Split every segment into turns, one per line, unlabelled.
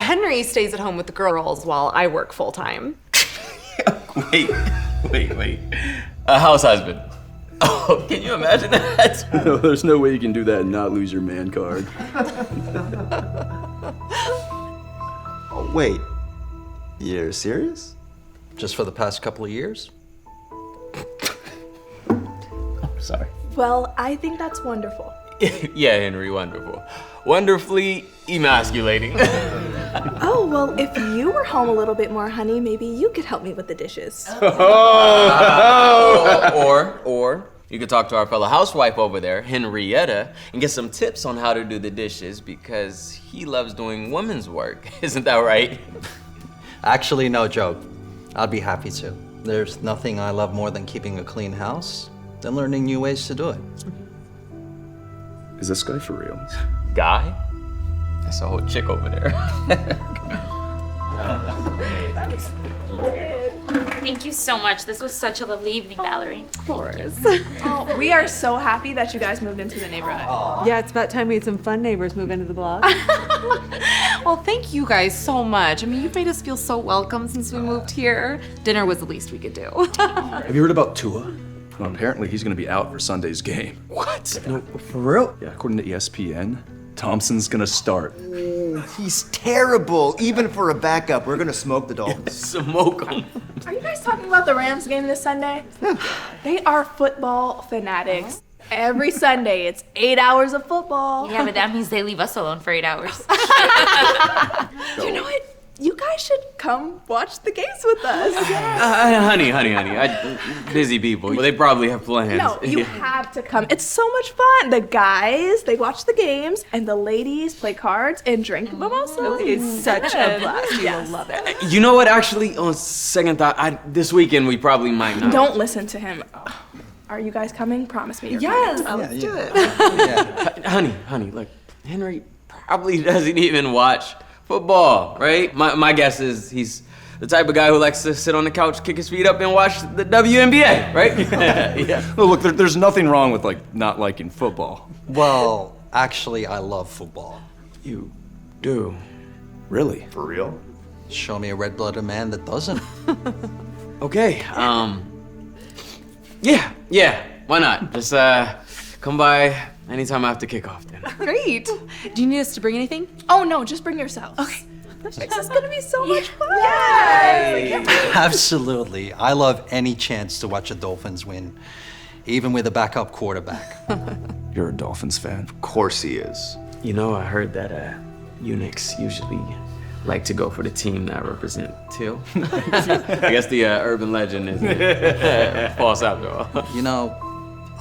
Henry stays at home with the girls while I work full-time.
Wait. A house husband. Oh, can you imagine that?
No, there's no way you can do that and not lose your man card.
Oh, wait. You're serious?
Just for the past couple of years?
Sorry.
Well, I think that's wonderful.
Yeah, Henry, wonderful. Wonderfully emasculating.
Oh, well, if you were home a little bit more, honey, maybe you could help me with the dishes.
Or you could talk to our fellow housewife over there, Henrietta, and get some tips on how to do the dishes because he loves doing women's work. Isn't that right?
Actually, no joke. I'd be happy to. There's nothing I love more than keeping a clean house than learning new ways to do it.
Is this guy for real?
Guy? That's a whole chick over there.
Thank you so much. This was such a lovely evening, Valerie.
Of course.
Oh, we are so happy that you guys moved into the neighborhood.
Yeah, it's about time we had some fun neighbors move into the block. Well, thank you guys so much. I mean, you've made us feel so welcome since we moved here. Dinner was the least we could do.
Have you heard about Tua? Well, apparently he's gonna be out for Sunday's game.
What? No, for real?
Yeah, according to ESPN, Thompson's gonna start.
He's terrible. Even for a backup, we're gonna smoke the Dolphins.
Smoke him.
Are you guys talking about the Rams game this Sunday? They are football fanatics. Every Sunday, it's 8 hours of football.
Yeah, but that means they leave us alone for 8 hours.
You know what? You guys should come watch the games with us.
Honey, busy people. Well, they probably have plans.
No, you have to come. It's so much fun. The guys, they watch the games, and the ladies play cards and drink mimosas.
It's such a blast. You will love it.
You know what? Actually, on second thought, this weekend we probably might not.
Don't listen to him. Are you guys coming? Promise me you're
Yes,
coming.
let's do it.
Honey, look, Henry probably doesn't even watch football, right? My guess is he's the type of guy who likes to sit on the couch, kick his feet up, and watch the WNBA, right? Yeah.
No, look, there's nothing wrong with not liking football.
Well, actually, I love football.
You do.
Really?
For real?
Show me a red-blooded man that doesn't.
Okay. Yeah. Why not? Just come by anytime after kickoff then.
Great. Do you need us to bring anything?
Oh no, just bring yourselves. Okay. This is gonna be so much fun.
Absolutely. I love any chance to watch the Dolphins win, even with a backup quarterback.
You're a Dolphins fan.
Of course he is.
You know, I heard that eunuchs usually like to go for the team that represent Till. I guess the urban legend is false after all.
You know,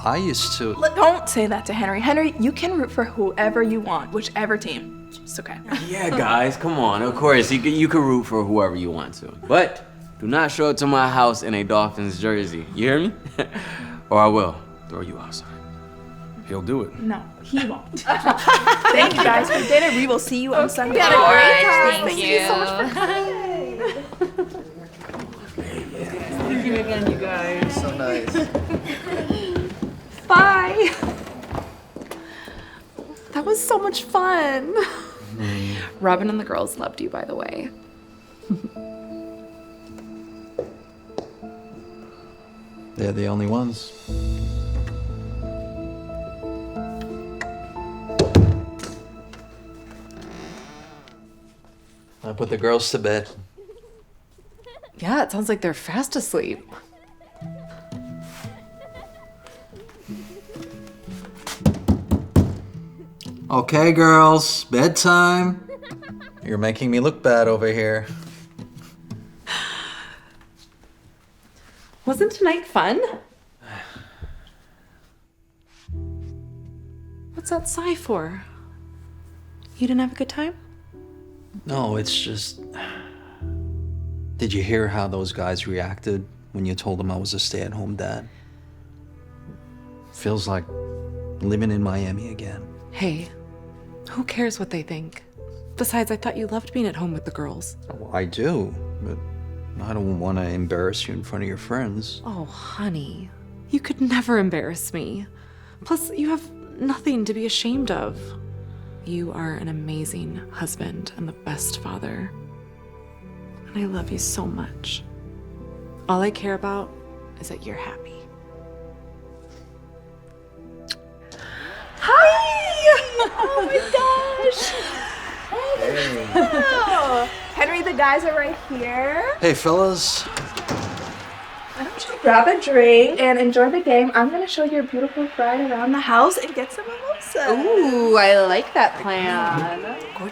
I used to...
Don't say that to Henry. Henry, you can root for whoever you want, whichever team. It's okay.
Yeah, guys, come on. Of course, you can root for whoever you want to. But do not show up to my house in a Dolphins jersey. You hear me? Or I will throw you outside.
He'll do it.
No, he won't. Thank you guys for dinner. We will see you on Sunday.
We had a great time. Thank you.
So much for
Thank you again, you guys.
So nice.
Bye. That was so much fun. Robin and the girls loved you, by the way.
They're the only ones. I put the girls to bed.
Yeah, it sounds like they're fast asleep.
Okay, girls, bedtime. You're making me look bad over here.
Wasn't tonight fun? What's that sigh for? You didn't have a good time?
No, it's just... Did you hear how those guys reacted when you told them I was a stay-at-home dad? Feels like living in Miami again.
Hey, who cares what they think? Besides, I thought you loved being at home with the girls.
Oh, I do, but I don't want to embarrass you in front of your friends.
Oh, honey, you could never embarrass me. Plus, you have nothing to be ashamed of. You are an amazing husband and the best father. And I love you so much. All I care about is that you're happy.
Hi! Oh my gosh! Hey. Henry, the guys are right here.
Hey, fellas.
Why don't you grab a drink and enjoy the game? I'm gonna show your beautiful bride around the house and get some mimosa.
Ooh, I like that plan.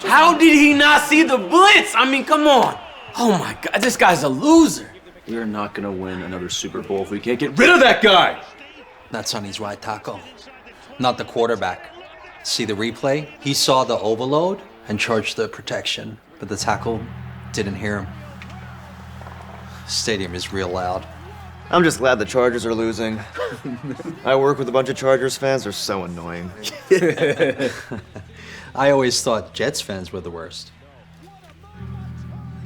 How did he not see the blitz? I mean, come on. Oh my God, this guy's a loser.
We're not gonna win another Super Bowl if we can't get rid of that guy!
That's on his right tackle, not the quarterback. See the replay? He saw the overload and charged the protection, but the tackle didn't hear him. Stadium is real loud.
I'm just glad the Chargers are losing. I work with a bunch of Chargers fans. They're so annoying.
I always thought Jets fans were the worst.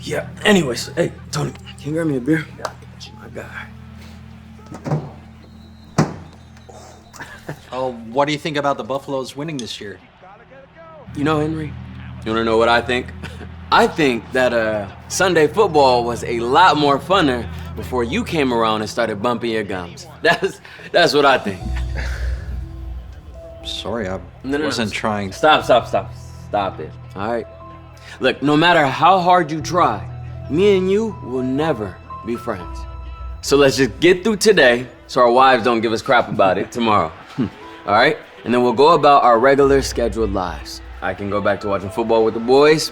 Yeah, anyways, hey, Tony, can you grab me a beer? My guy.
Oh, what do you think about the Buffaloes winning this year?
You know, Henry, you wanna know what I think? I think that Sunday football was a lot more funner before you came around and started bumping your gums. That's what I think.
Sorry, I
No,
wasn't trying.
Stop it. All right. Look, no matter how hard you try, me and you will never be friends. So let's just get through today so our wives don't give us crap about it tomorrow. All right? And then we'll go about our regular scheduled lives. I can go back to watching football with the boys.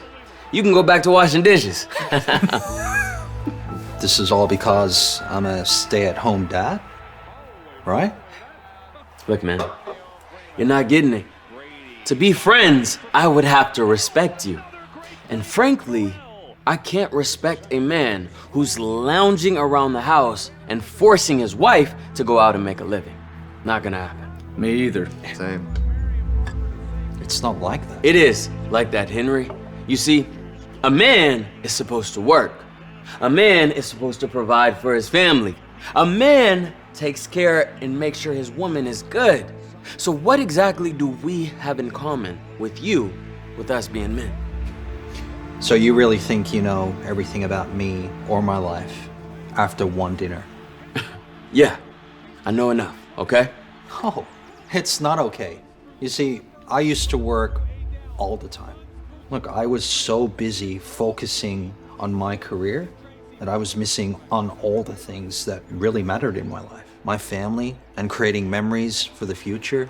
You can go back to washing dishes.
This is all because I'm a stay-at-home dad, right?
Look, man, you're not getting it. To be friends, I would have to respect you. And frankly, I can't respect a man who's lounging around the house and forcing his wife to go out and make a living. Not gonna happen.
Me either.
Same.
It's not like that.
It is like that, Henry. You see, a man is supposed to work. A man is supposed to provide for his family. A man takes care and makes sure his woman is good. So what exactly do we have in common with you, with us being men?
So you really think you know everything about me or my life after one dinner?
Yeah, I know enough, okay?
Oh, it's not okay. You see, I used to work all the time. Look, I was so busy focusing on my career that I was missing on all the things that really mattered in my life. My family and creating memories for the future.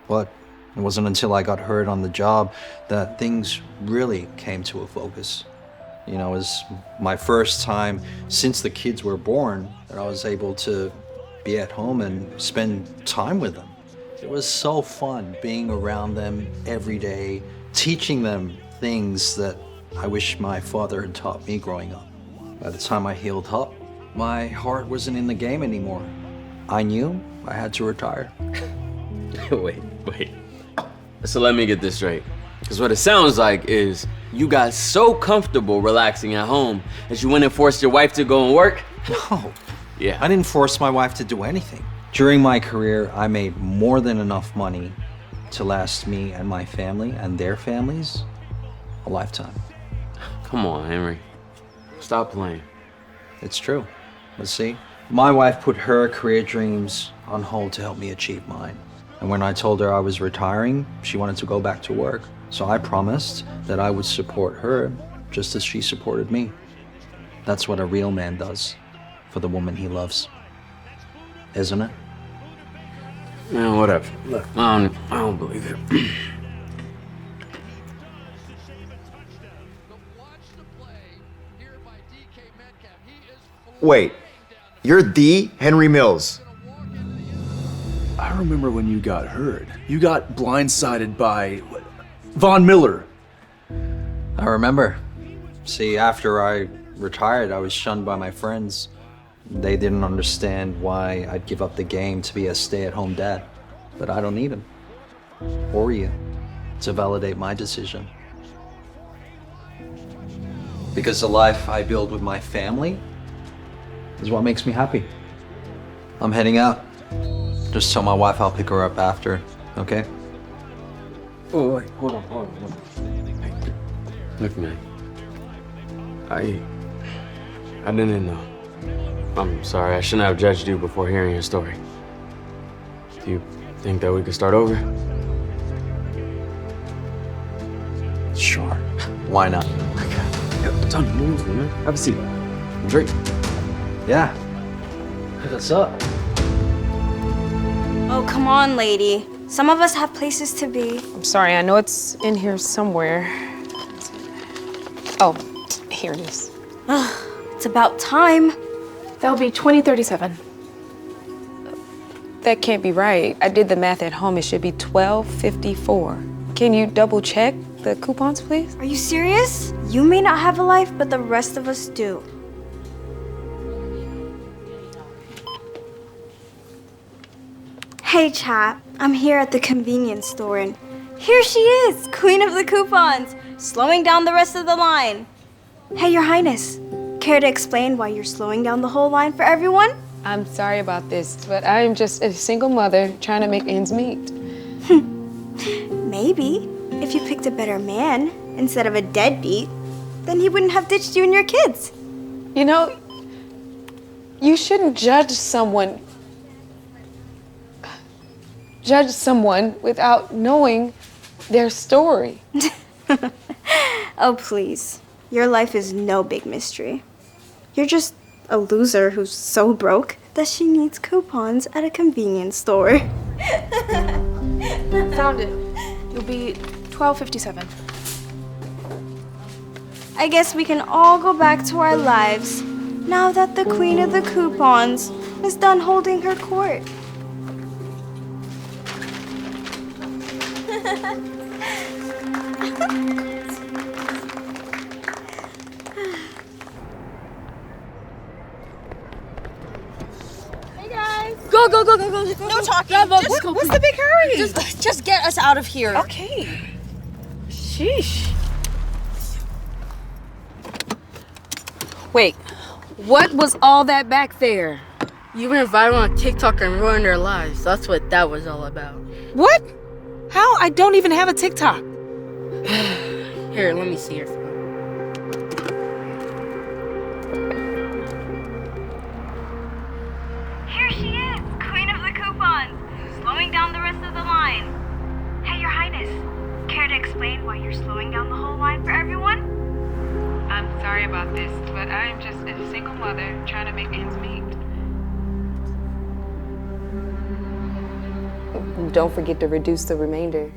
But it wasn't until I got hurt on the job that things really came to a focus. You know, it was my first time since the kids were born that I was able to be at home and spend time with them. It was so fun being around them every day, teaching them things that I wish my father had taught me growing up. By the time I healed up, my heart wasn't in the game anymore. I knew I had to retire.
Wait. So let me get this straight. Because what it sounds like is you got so comfortable relaxing at home that you went and forced your wife to go and work?
No,
Yeah.
I didn't force my wife to do anything. During my career, I made more than enough money to last me and my family and their families a lifetime.
Come on, Henry. Stop playing.
It's true. But see, my wife put her career dreams on hold to help me achieve mine. And when I told her I was retiring, she wanted to go back to work. So I promised that I would support her just as she supported me. That's what a real man does for the woman he loves. Isn't it?
Man, whatever. Look, I don't believe it.
Wait, you're the Henry Mills.
I remember when you got hurt. You got blindsided by Von Miller.
I remember. See, after I retired, I was shunned by my friends. They didn't understand why I'd give up the game to be a stay-at-home dad. But I don't need him, or you, to validate my decision. Because the life I build with my family is what makes me happy. I'm heading out. Just tell my wife I'll pick her up after, okay?
Oh, wait, hold on. Hey, look, man. I didn't know. I'm sorry, I shouldn't have judged you before hearing your story. Do you think that we could start over?
Sure. Why not?
Yeah, Tony, move, man. Have a seat. Drink.
Yeah. What's up?
Oh, come on, lady. Some of us have places to be.
I'm sorry, I know it's in here somewhere. Oh, here it is.
It's about time.
That'll be 2037.
That can't be right. I did the math at home. It should be 12:54. Can you double check the coupons, please?
Are you serious? You may not have a life, but the rest of us do. Hey, chap. I'm here at the convenience store, and here she is, queen of the coupons, slowing down the rest of the line. Hey, Your Highness. Care to explain why you're slowing down the whole line for everyone?
I'm sorry about this, but I am just a single mother trying to make ends meet.
Maybe. If you picked a better man instead of a deadbeat, then he wouldn't have ditched you and your kids.
You know, you shouldn't judge someone without knowing their story.
Oh, please. Your life is no big mystery. You're just a loser who's so broke that she needs coupons at a convenience store.
Found it. It'll be 12:57.
I guess we can all go back to our lives now that the queen of the coupons is done holding her court.
Go. No talking. What's the big hurry? Just get us out of here.
Okay. Sheesh. Wait, what was all that back there?
You went viral on TikTok and ruined their lives. That's what that was all about.
What? How? I don't even have a TikTok.
Here, let me see your phone.
Here she is, queen of the coupons, slowing down the rest of the line. Hey, Your Highness, care to explain why you're slowing down the whole line for everyone?
I'm sorry about this, but I'm just a single mother trying to make ends meet. Don't forget to reduce the remainder.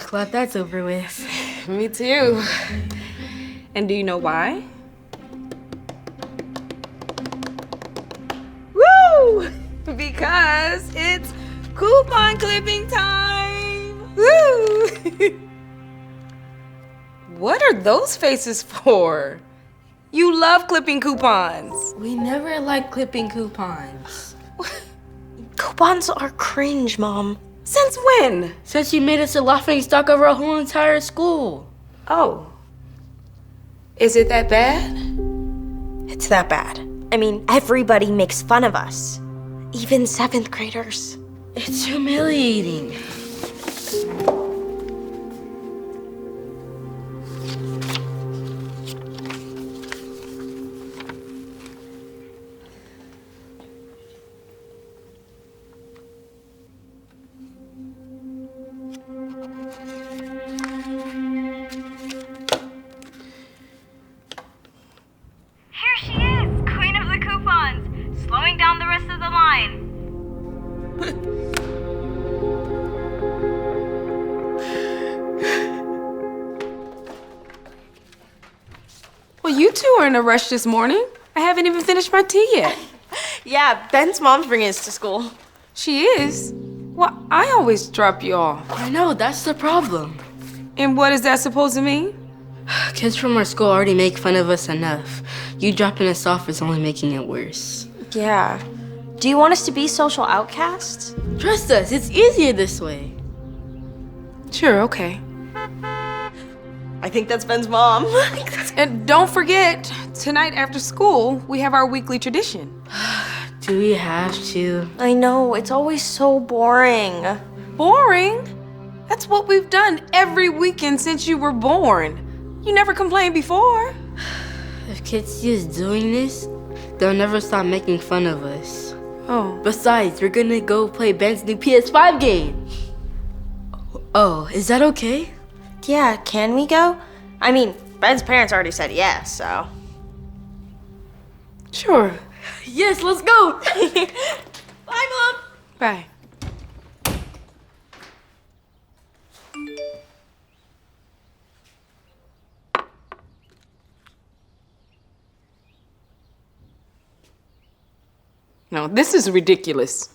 Glad that's over with.
Me too. And do you know why? Woo! Because it's coupon clipping time! Woo! What are those faces for? You love clipping coupons.
We never liked clipping coupons.
Coupons are cringe, Mom.
Since when?
Since you made us a laughing stock of our whole entire school.
Oh. Is it that bad?
It's that bad. I mean, everybody makes fun of us. Even 7th graders.
It's humiliating.
Here she is, queen of the coupons, slowing down the rest of the line.
Well, you two are in a rush this morning. I haven't even finished my tea yet.
Yeah, Ben's mom's bringing us to school.
She is? Well, I always drop you off.
I know, that's the problem.
And what is that supposed to mean?
Kids from our school already make fun of us enough. You dropping us off is only making it worse.
Yeah. Do you want us to be social outcasts?
Trust us, it's easier this way.
Sure, okay.
I think that's Ben's mom.
And don't forget, tonight after school, we have our weekly tradition.
Do we have to?
I know, it's always so boring.
Boring? That's what we've done every weekend since you were born. You never complained before.
If kids see us doing this, they'll never stop making fun of us.
Oh.
Besides, we're gonna go play Ben's new PS5 game. Oh, is that okay?
Yeah, can we go? I mean, Ben's parents already said yes, so.
Sure. Yes, let's go.
Bye, Mom.
Bye. No, this is ridiculous.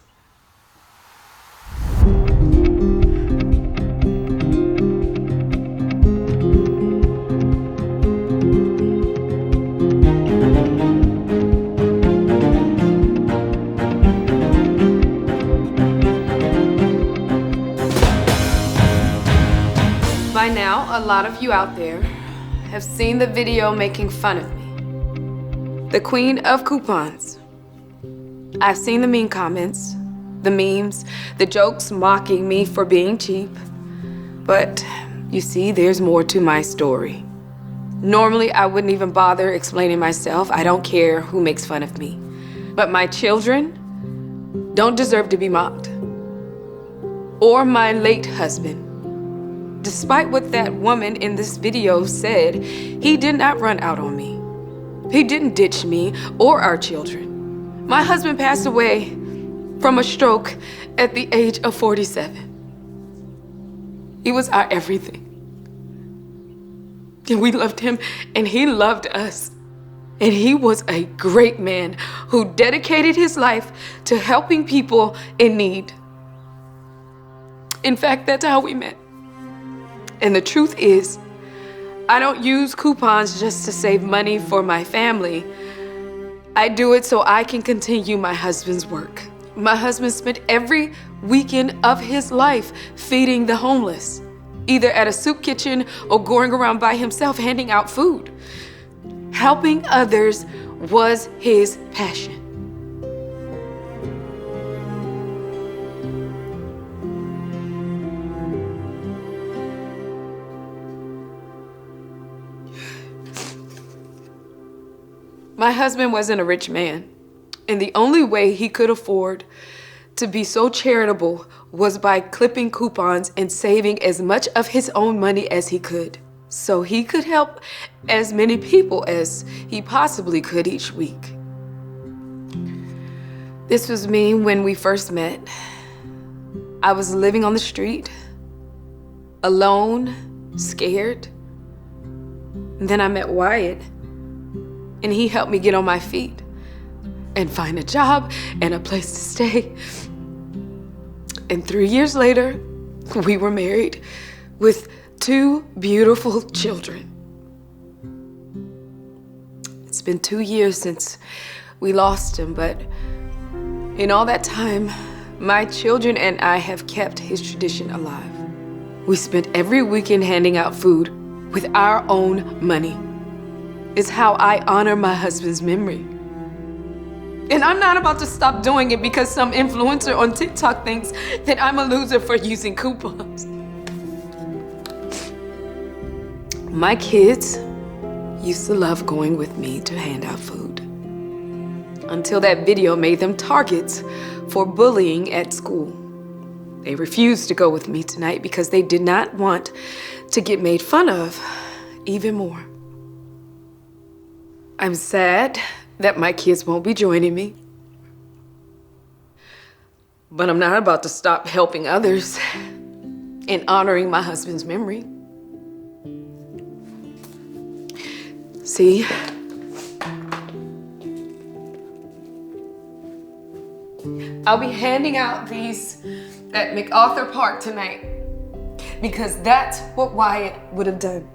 By now, a lot of you out there have seen the video making fun of me. The queen of coupons. I've seen the mean comments, the memes, the jokes mocking me for being cheap. But you see, there's more to my story. Normally, I wouldn't even bother explaining myself. I don't care who makes fun of me. But my children don't deserve to be mocked. Or my late husband. Despite what that woman in this video said, he did not run out on me. He didn't ditch me or our children. My husband passed away from a stroke at the age of 47. He was our everything. And we loved him, and he loved us. And he was a great man who dedicated his life to helping people in need. In fact, that's how we met. And the truth is, I don't use coupons just to save money for my family. I do it so I can continue my husband's work. My husband spent every weekend of his life feeding the homeless, either at a soup kitchen or going around by himself handing out food. Helping others was his passion. My husband wasn't a rich man, and the only way he could afford to be so charitable was by clipping coupons and saving as much of his own money as he could, so he could help as many people as he possibly could each week. This was me when we first met. I was living on the street, alone, scared. And then I met Wyatt. And he helped me get on my feet and find a job and a place to stay. And 3 years later, we were married with 2 beautiful children. It's been 2 years since we lost him, but in all that time, my children and I have kept his tradition alive. We spent every weekend handing out food with our own money. It's how I honor my husband's memory. And I'm not about to stop doing it because some influencer on TikTok thinks that I'm a loser for using coupons. My kids used to love going with me to hand out food. Until that video made them targets for bullying at school. They refused to go with me tonight because they did not want to get made fun of even more. I'm sad that my kids won't be joining me. But I'm not about to stop helping others and honoring my husband's memory. See? I'll be handing out these at MacArthur Park tonight because that's what Wyatt would have done.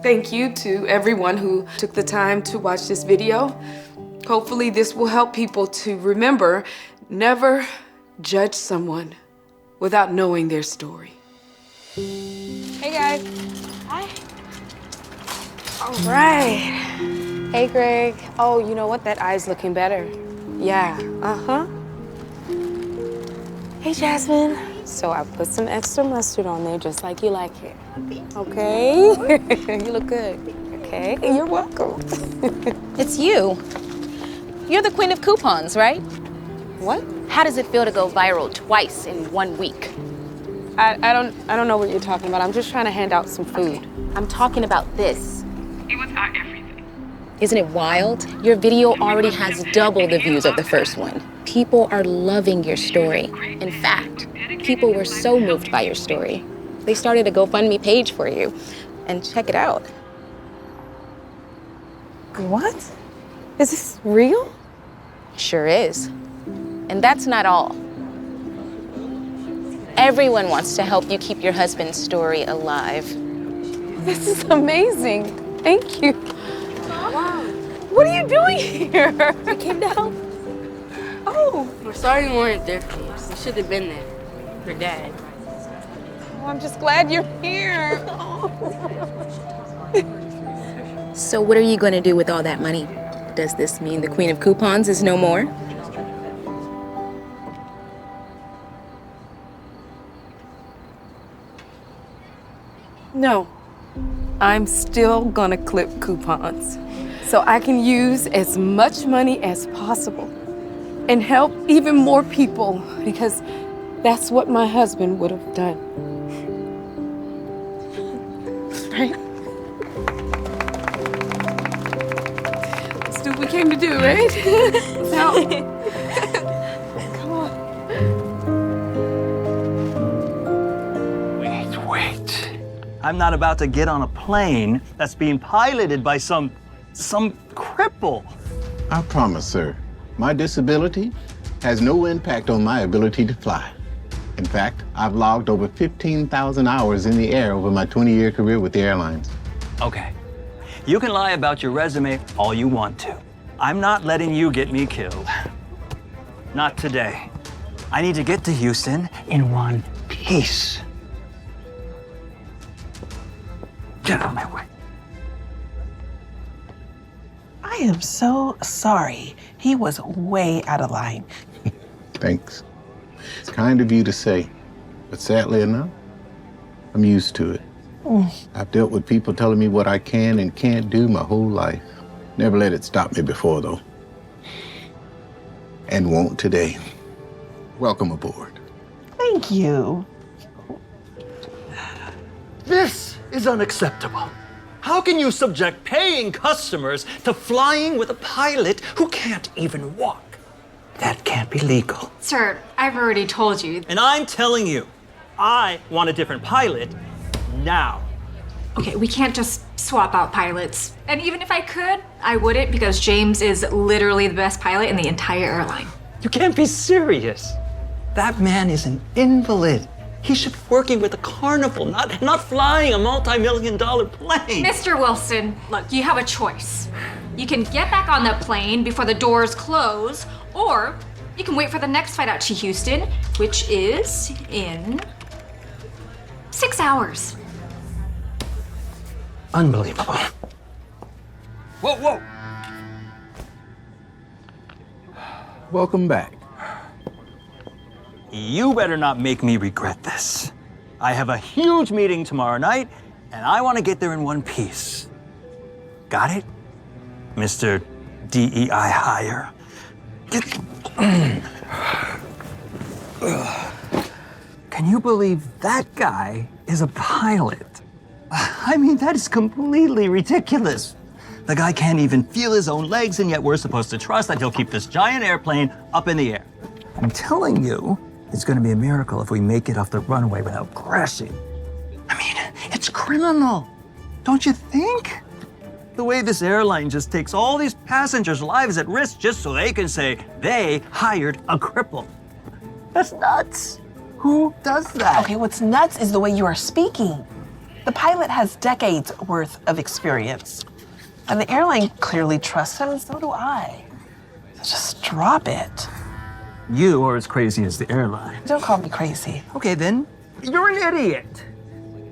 Thank you to everyone who took the time to watch this video. Hopefully this will help people to remember, never judge someone without knowing their story. Hey guys.
Hi. All right.
Hey, Greg. Oh, you know what? That eye's looking better. Yeah, uh-huh. Hey, Jasmine. So I put some extra mustard on there just like you like it. Okay? You look good. Okay, you're welcome.
It's you. You're the queen of coupons, right?
What?
How does it feel to go viral twice in 1 week?
I don't know what you're talking about. I'm just trying to hand out some food.
Okay. I'm talking about this. It was our everything. Isn't it wild? Your video already has double the views of the first one. People are loving your story. In fact, people were so moved by your story. They started a GoFundMe page for you. And check it out.
What? Is this real?
Sure is. And that's not all. Everyone wants to help you keep your husband's story alive.
This is amazing. Thank you. Wow. What are you doing here?
I came to help.
Oh.
We're sorry we weren't there for you. We should have been there. For Dad.
Well, I'm just glad you're here.
So what are you going to do with all that money? Does this mean the queen of coupons is no more?
No. I'm still gonna clip coupons so I can use as much money as possible and help even more people because that's what my husband would have done. Right? That's what we came to do, right? Help. Come on.
Wait. I'm not about to get on a plane that's being piloted by some cripple.
I promise, sir, my disability has no impact on my ability to fly. In fact, I've logged over 15,000 hours in the air over my 20-year career with the airlines.
Okay. You can lie about your resume all you want to. I'm not letting you get me killed. Not today. I need to get to Houston in one piece. Get out of my way.
I am so sorry. He was way out of line.
Thanks. It's kind of you to say, but sadly enough, I'm used to it. I've dealt with people telling me what I can and can't do my whole life. Never let it stop me before, though. And won't today. Welcome aboard.
Thank you.
This is unacceptable. How can you subject paying customers to flying with a pilot who can't even walk? That can't be legal.
Sir, I've already told you.
And I'm telling you, I want a different pilot now.
Okay, we can't just swap out pilots. And even if I could, I wouldn't because James is literally the best pilot in the entire airline.
You can't be serious. That man is an invalid. He should be working with a carnival, not flying a multi-million-dollar plane.
Mr. Wilson, look, you have a choice. You can get back on that plane before the doors close, or you can wait for the next flight out to Houston, which is in 6 hours.
Unbelievable. Whoa, whoa.
Welcome back.
You better not make me regret this. I have a huge meeting tomorrow night, and I want to get there in one piece. Got it? Mr. DEI hire. Can you believe that guy is a pilot? I mean, that is completely ridiculous. The guy can't even feel his own legs, and yet we're supposed to trust that he'll keep this giant airplane up in the air. I'm telling you, it's going to be a miracle if we make it off the runway without crashing. I mean, it's criminal, don't you think? The way this airline just takes all these passengers' lives at risk just so they can say they hired a cripple. That's nuts. Who does that?
Okay, what's nuts is the way you are speaking. The pilot has decades worth of experience. And the airline clearly trusts him, and so do I. So just drop it.
You are as crazy as the airline.
Don't call me crazy.
Okay, then, you're an idiot.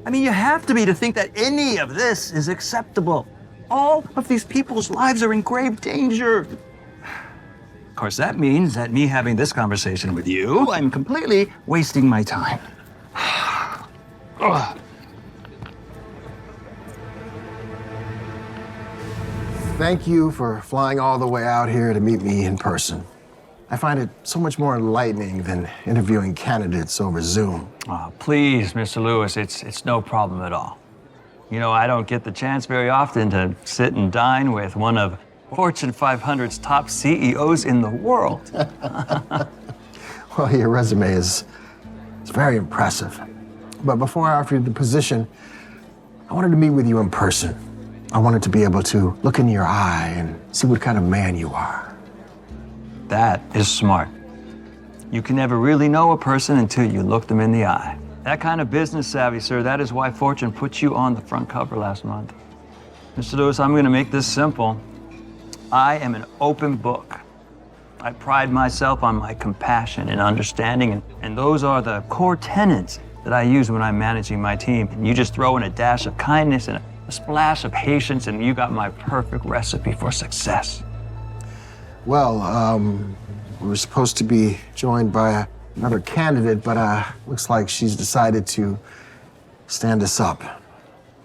I mean, you have to be to think that any of this is acceptable. all of these people's lives are in grave danger. Of course, that means that me having this conversation with you, I'm completely wasting my time. Ugh.
Thank you for flying all the way out here to meet me in person. I find it so much more enlightening than interviewing candidates over Zoom.
Oh, please, Mr. Lewis, it's no problem at all. You know, I don't get the chance very often to sit and dine with one of Fortune 500's top CEOs in the world.
Well, your resume is very impressive. But before I offer you the position, I wanted to meet with you in person. I wanted to be able to look in your eye and see what kind of man you are.
That is smart. You can never really know a person until you look them in the eye. That kind of business savvy, sir, that is why Fortune put you on the front cover last month. Mr. Lewis, I'm going to make this simple. I am an open book. I pride myself on my compassion and understanding, and those are the core tenets that I use when I'm managing my team. And you just throw in a dash of kindness and a splash of patience, and you got my perfect recipe for success.
Well, we were supposed to be joined by another candidate, but looks like she's decided to stand us up.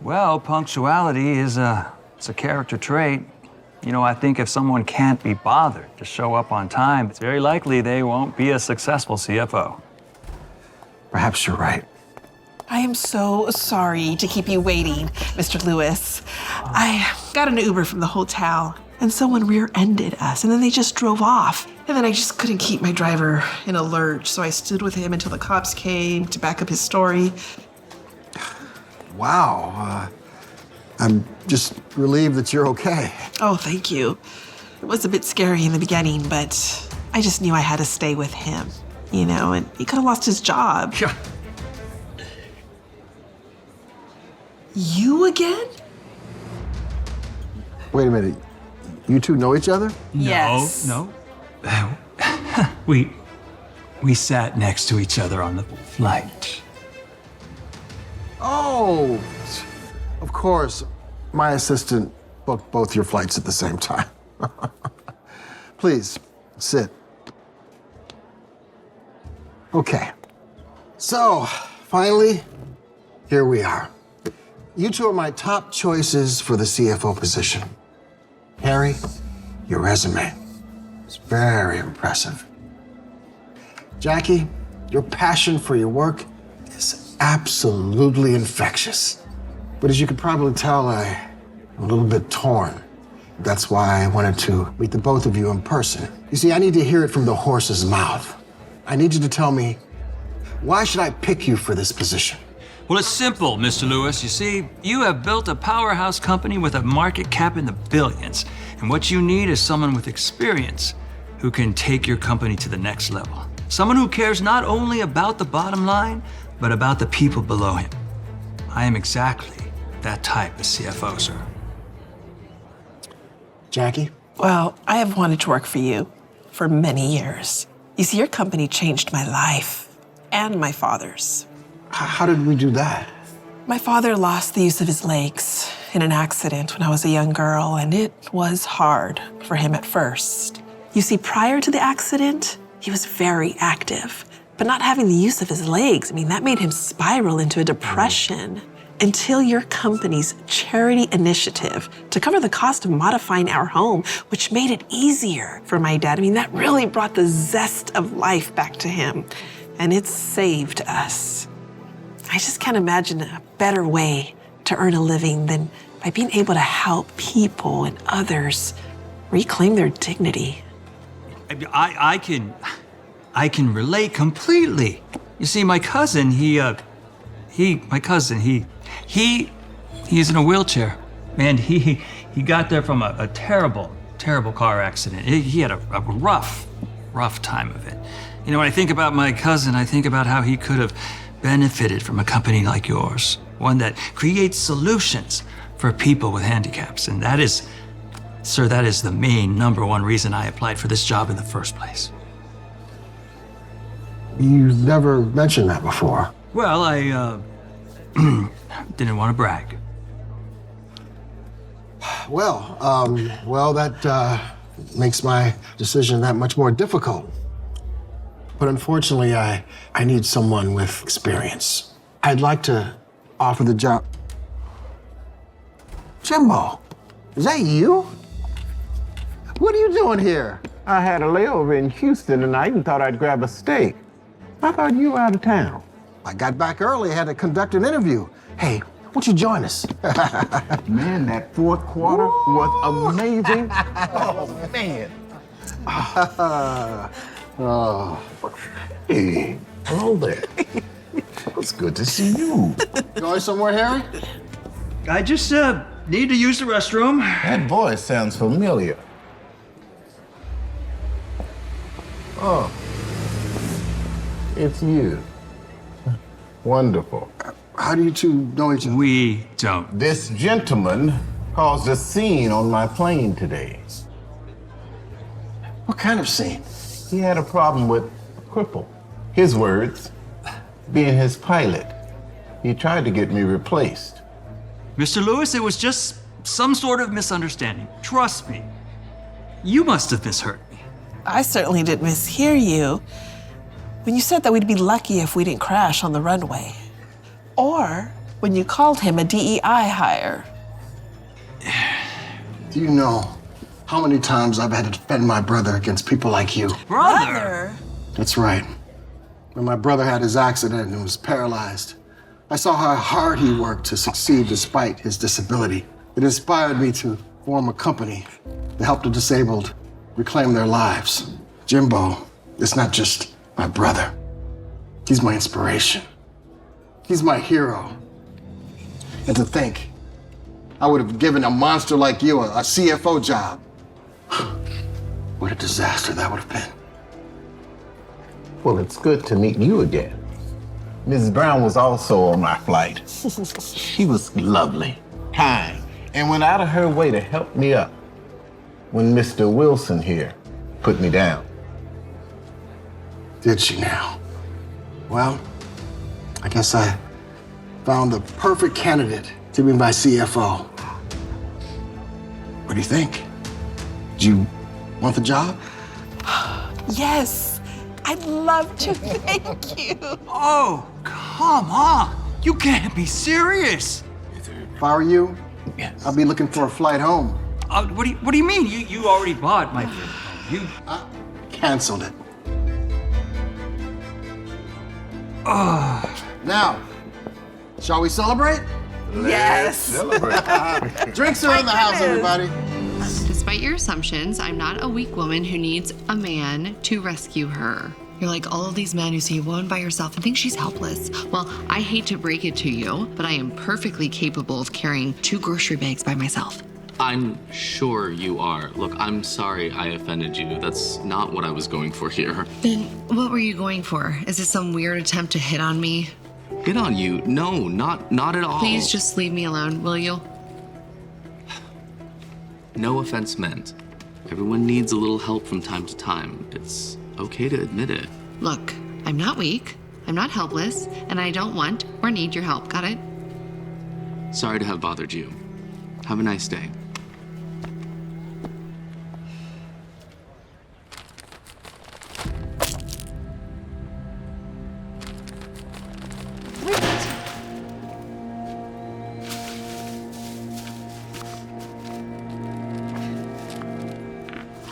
Well, punctuality is it's a character trait. You know, I think if someone can't be bothered to show up on time, it's very likely they won't be a successful CFO.
Perhaps you're right.
I am so sorry to keep you waiting, Mr. Lewis. I got an Uber from the hotel, and someone rear-ended us, and then they just drove off. And then I just couldn't keep my driver in a lurch, so I stood with him until the cops came to back up his story.
Wow. I'm just relieved that you're okay.
Oh, thank you. It was a bit scary in the beginning, but I just knew I had to stay with him, you know, and he could have lost his job.
Yeah.
You again?
Wait a minute. You two know each other?
Yes.
No. We sat next to each other on the flight.
Oh, of course. My assistant booked both your flights at the same time. Please, sit. Okay. So, finally, here we are. You two are my top choices for the CFO position. Harry, your resume is very impressive. Jackie, your passion for your work is absolutely infectious. But as you can probably tell, I'm a little bit torn. That's why I wanted to meet the both of you in person. You see, I need to hear it from the horse's mouth. I need you to tell me, why should I pick you for this position?
Well, it's simple, Mr. Lewis. You see, you have built a powerhouse company with a market cap in the billions. And what you need is someone with experience who can take your company to the next level. Someone who cares not only about the bottom line, but about the people below him. I am exactly that type of CFO, sir.
Jackie?
Well, I have wanted to work for you for many years. You see, your company changed my life and my father's.
How did we do that?
My father lost the use of his legs in an accident when I was a young girl, and it was hard for him at first. You see, prior to the accident, he was very active, but not having the use of his legs, that made him spiral into a depression. Until your company's charity initiative to cover the cost of modifying our home, which made it easier for my dad. That really brought the zest of life back to him, and it saved us. I just can't imagine a better way to earn a living than by being able to help people and others reclaim their dignity.
I can relate completely. You see, my cousin, he's in a wheelchair, and he got there from a terrible car accident. He had a rough time of it. You know, when I think about my cousin, I think about how he could have benefited from a company like yours, one that creates solutions for people with handicaps. And that is, sir, that is the main #1 reason I applied for this job in the first place.
You've never mentioned that before.
Well, I didn't want to brag.
Well, that makes my decision that much more difficult. But unfortunately, I need someone with experience. I'd like to offer the job. Jimbo, is that you? What are you doing here?
I had a layover in Houston tonight and thought I'd grab a steak. I thought you were out of town.
I got back early, had to conduct an interview. Hey, won't you join us?
Man, that fourth quarter was amazing. Oh, man.
Oh.
Hey, hello there. It's good to see you.
Going somewhere, Harry?
I just need to use the restroom.
That voice sounds familiar. Oh, it's you. Wonderful.
How do you two know each other?
We don't.
This gentleman caused a scene on my plane today.
What kind of scene?
He had a problem with cripple. His words, being his pilot. He tried to get me replaced.
Mr. Lewis, it was just some sort of misunderstanding. Trust me. You must have misheard me.
I certainly didn't mishear you when you said that we'd be lucky if we didn't crash on the runway. Or when you called him a DEI hire.
Do you know how many times I've had to defend my brother against people like you?
Brother?
That's right. When my brother had his accident and was paralyzed, I saw how hard he worked to succeed despite his disability. It inspired me to form a company to help the disabled reclaim their lives. Jimbo is not just my brother. He's my inspiration. He's my hero. And to think, I would have given a monster like you a CFO job. What a disaster that would have been.
Well, it's good to meet you again. Mrs. Brown was also on my flight. She was lovely, kind, and went out of her way to help me up when Mr. Wilson here put me down.
Did she now? Well, I guess I found the perfect candidate to be my CFO. What do you think? Do you want the job?
Yes, I'd love to. Thank you.
Oh, come on. You can't be serious.
If I were you, I'd be looking for a flight home.
What do you mean? You already bought my favorite home. You
canceled it.
Oh.
Now, shall we celebrate?
Yes.
Drinks are in the house, everybody.
Despite your assumptions, I'm not a weak woman who needs a man to rescue her. You're like all of these men who see a woman by herself and think she's helpless. Well, I hate to break it to you, but I am perfectly capable of carrying 2 grocery bags by myself.
I'm sure you are. Look, I'm sorry I offended you. That's not what I was going for here.
Then what were you going for? Is this some weird attempt to hit on me?
Hit on you? No, not at all.
Please just leave me alone, will you?
No offense meant. Everyone needs a little help from time to time. It's okay to admit it.
Look, I'm not weak, I'm not helpless, and I don't want or need your help, got it?
Sorry to have bothered you. Have a nice day.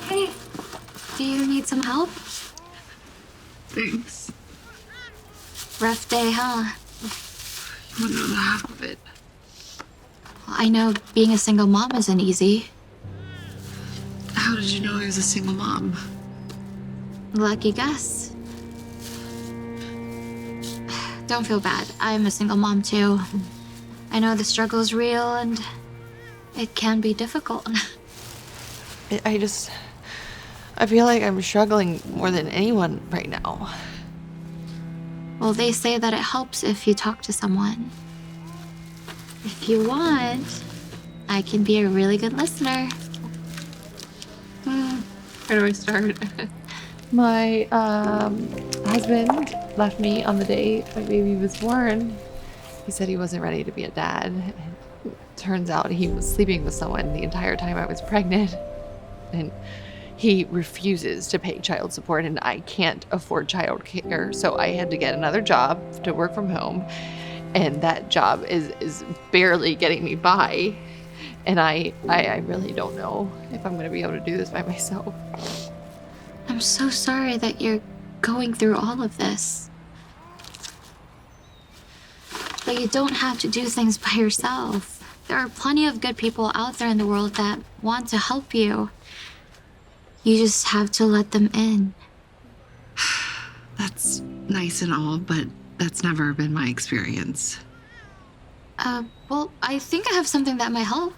Hey, do you need some help?
Thanks.
Rough day, huh?
You don't know the half of it.
I know being a single mom isn't easy.
How did you know I was a single mom?
Lucky guess. Don't feel bad. I'm a single mom too. I know the struggle is real and it can be difficult.
I feel like I'm struggling more than anyone right now.
Well, they say that it helps if you talk to someone. If you want, I can be a really good listener.
Where do I start? My husband left me on the day my baby was born. He said he wasn't ready to be a dad. It turns out he was sleeping with someone the entire time I was pregnant. And he refuses to pay child support, and I can't afford child care. So I had to get another job to work from home. And that job is barely getting me by. And I really don't know if I'm going to be able to do this by myself.
I'm so sorry that you're going through all of this. But you don't have to do things by yourself. There are plenty of good people out there in the world that want to help you. You just have to let them in.
That's nice and all, but that's never been my experience.
Well, I think I have something that might help.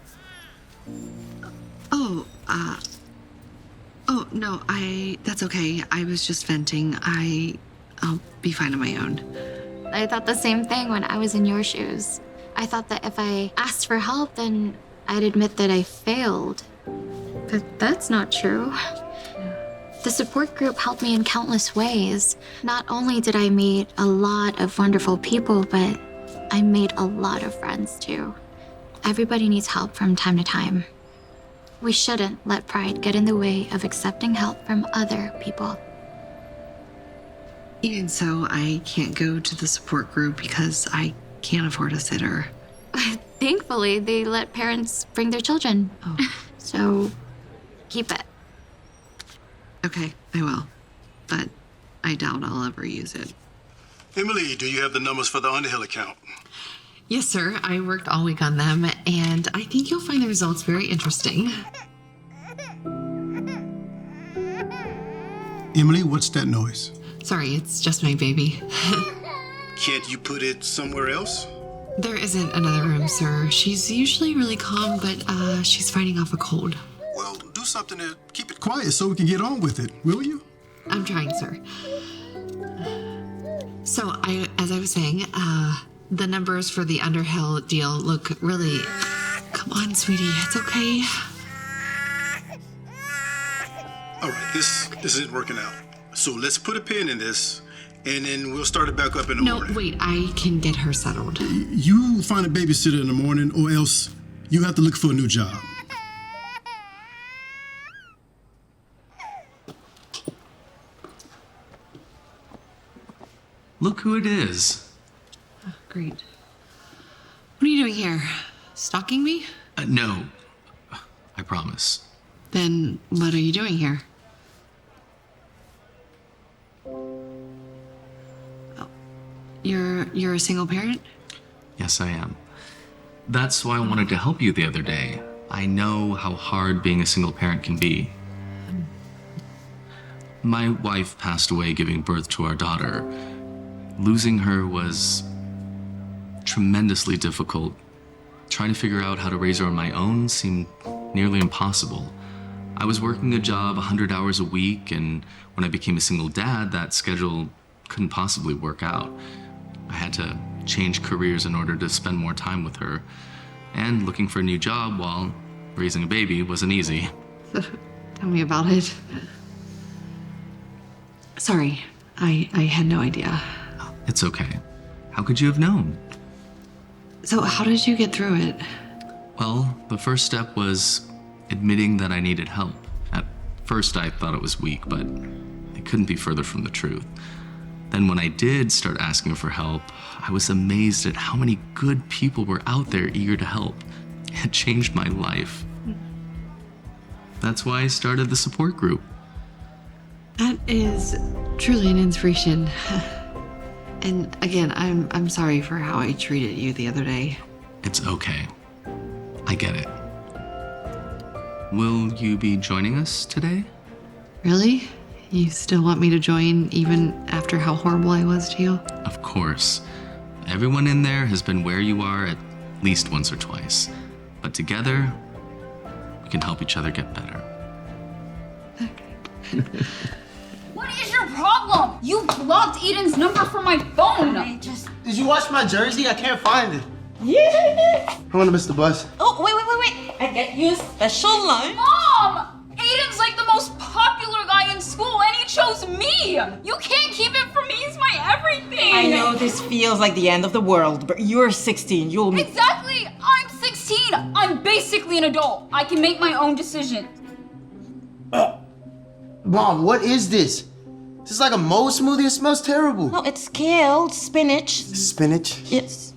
Oh, no, that's okay. I was just venting. I'll be fine on my own.
I thought the same thing when I was in your shoes. I thought that if I asked for help, then I'd admit that I failed. But that's not true. The support group helped me in countless ways. Not only did I meet a lot of wonderful people, but I made a lot of friends too. Everybody needs help from time to time. We shouldn't let pride get in the way of accepting help from other people.
Even so, I can't go to the support group because I can't afford a sitter.
Thankfully, they let parents bring their children.
Oh.
So, keep it.
Okay, I will. But I doubt I'll ever use it.
Emily, do you have the numbers for the Underhill account?
Yes, sir. I worked all week on them, and I think you'll find the results very interesting.
Emily, what's that noise?
Sorry, it's just my baby.
Can't you put it somewhere else?
There isn't another room, sir. She's usually really calm, but she's fighting off a cold.
Well, do something to keep it quiet so we can get on with it, will you?
I'm trying, sir. So, as I was saying, the numbers for the Underhill deal look really... Come on, sweetie, it's okay.
All right, this isn't working out. So let's put a pin in this, and then we'll start it back up in the morning.
No, wait, I can get her settled.
You find a babysitter in the morning, or else you have to look for a new job.
Look who it is.
Oh, great. What are you doing here? Stalking me?
No, I promise.
Then what are you doing here? Oh, you're a single parent?
Yes, I am. That's why I wanted to help you the other day. I know how hard being a single parent can be. My wife passed away giving birth to our daughter. Losing her was tremendously difficult. Trying to figure out how to raise her on my own seemed nearly impossible. I was working a job 100 hours a week, and when I became a single dad, that schedule couldn't possibly work out. I had to change careers in order to spend more time with her, and looking for a new job while raising a baby wasn't easy.
Tell me about it. Sorry, I had no idea.
It's okay. How could you have known?
So how did you get through it?
Well, the first step was admitting that I needed help. At first, I thought it was weak, but it couldn't be further from the truth. Then when I did start asking for help, I was amazed at how many good people were out there eager to help. It changed my life. That's why I started the support group.
That is truly an inspiration. And again, I'm sorry for how I treated you the other day.
It's okay. I get it. Will you be joining us today?
Really? You still want me to join even after how horrible I was to you?
Of course. Everyone in there has been where you are at least once or twice. But together, we can help each other get better.
What is your problem? You blocked Eden's number from my phone.
Did you watch my jersey? I can't find it. Yeah. I want to miss the bus.
Oh, wait. I get you a special lunch. Mom! Aiden's like the most popular guy in school and he chose me. You can't keep it from me. He's my everything.
I know this feels like the end of the world, but you're 16. You'll...
Exactly. I'm 16. I'm basically an adult. I can make my own decisions.
Mom, what is this? This is like a mold smoothie. It smells terrible.
No, it's kale, spinach.
Spinach?
Yes.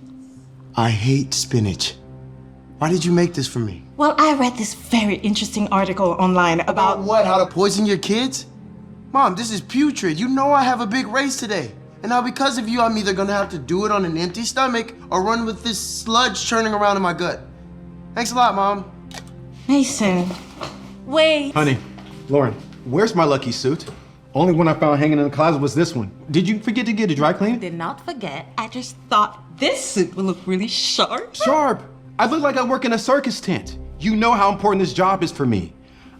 I hate spinach. Why did you make this for me?
Well, I read this very interesting article online about
what? How to poison your kids? Mom, this is putrid. You know I have a big race today. And now because of you, I'm either gonna have to do it on an empty stomach or run with this sludge churning around in my gut. Thanks a lot, Mom.
Mason. Wait.
Honey, Lauren, where's my lucky suit? Only one I found hanging in the closet was this one. Did you forget to get it dry cleaned?
Did not forget. I just thought this suit would look really sharp.
Sharp? I look like I work in a circus tent. You know how important this job is for me.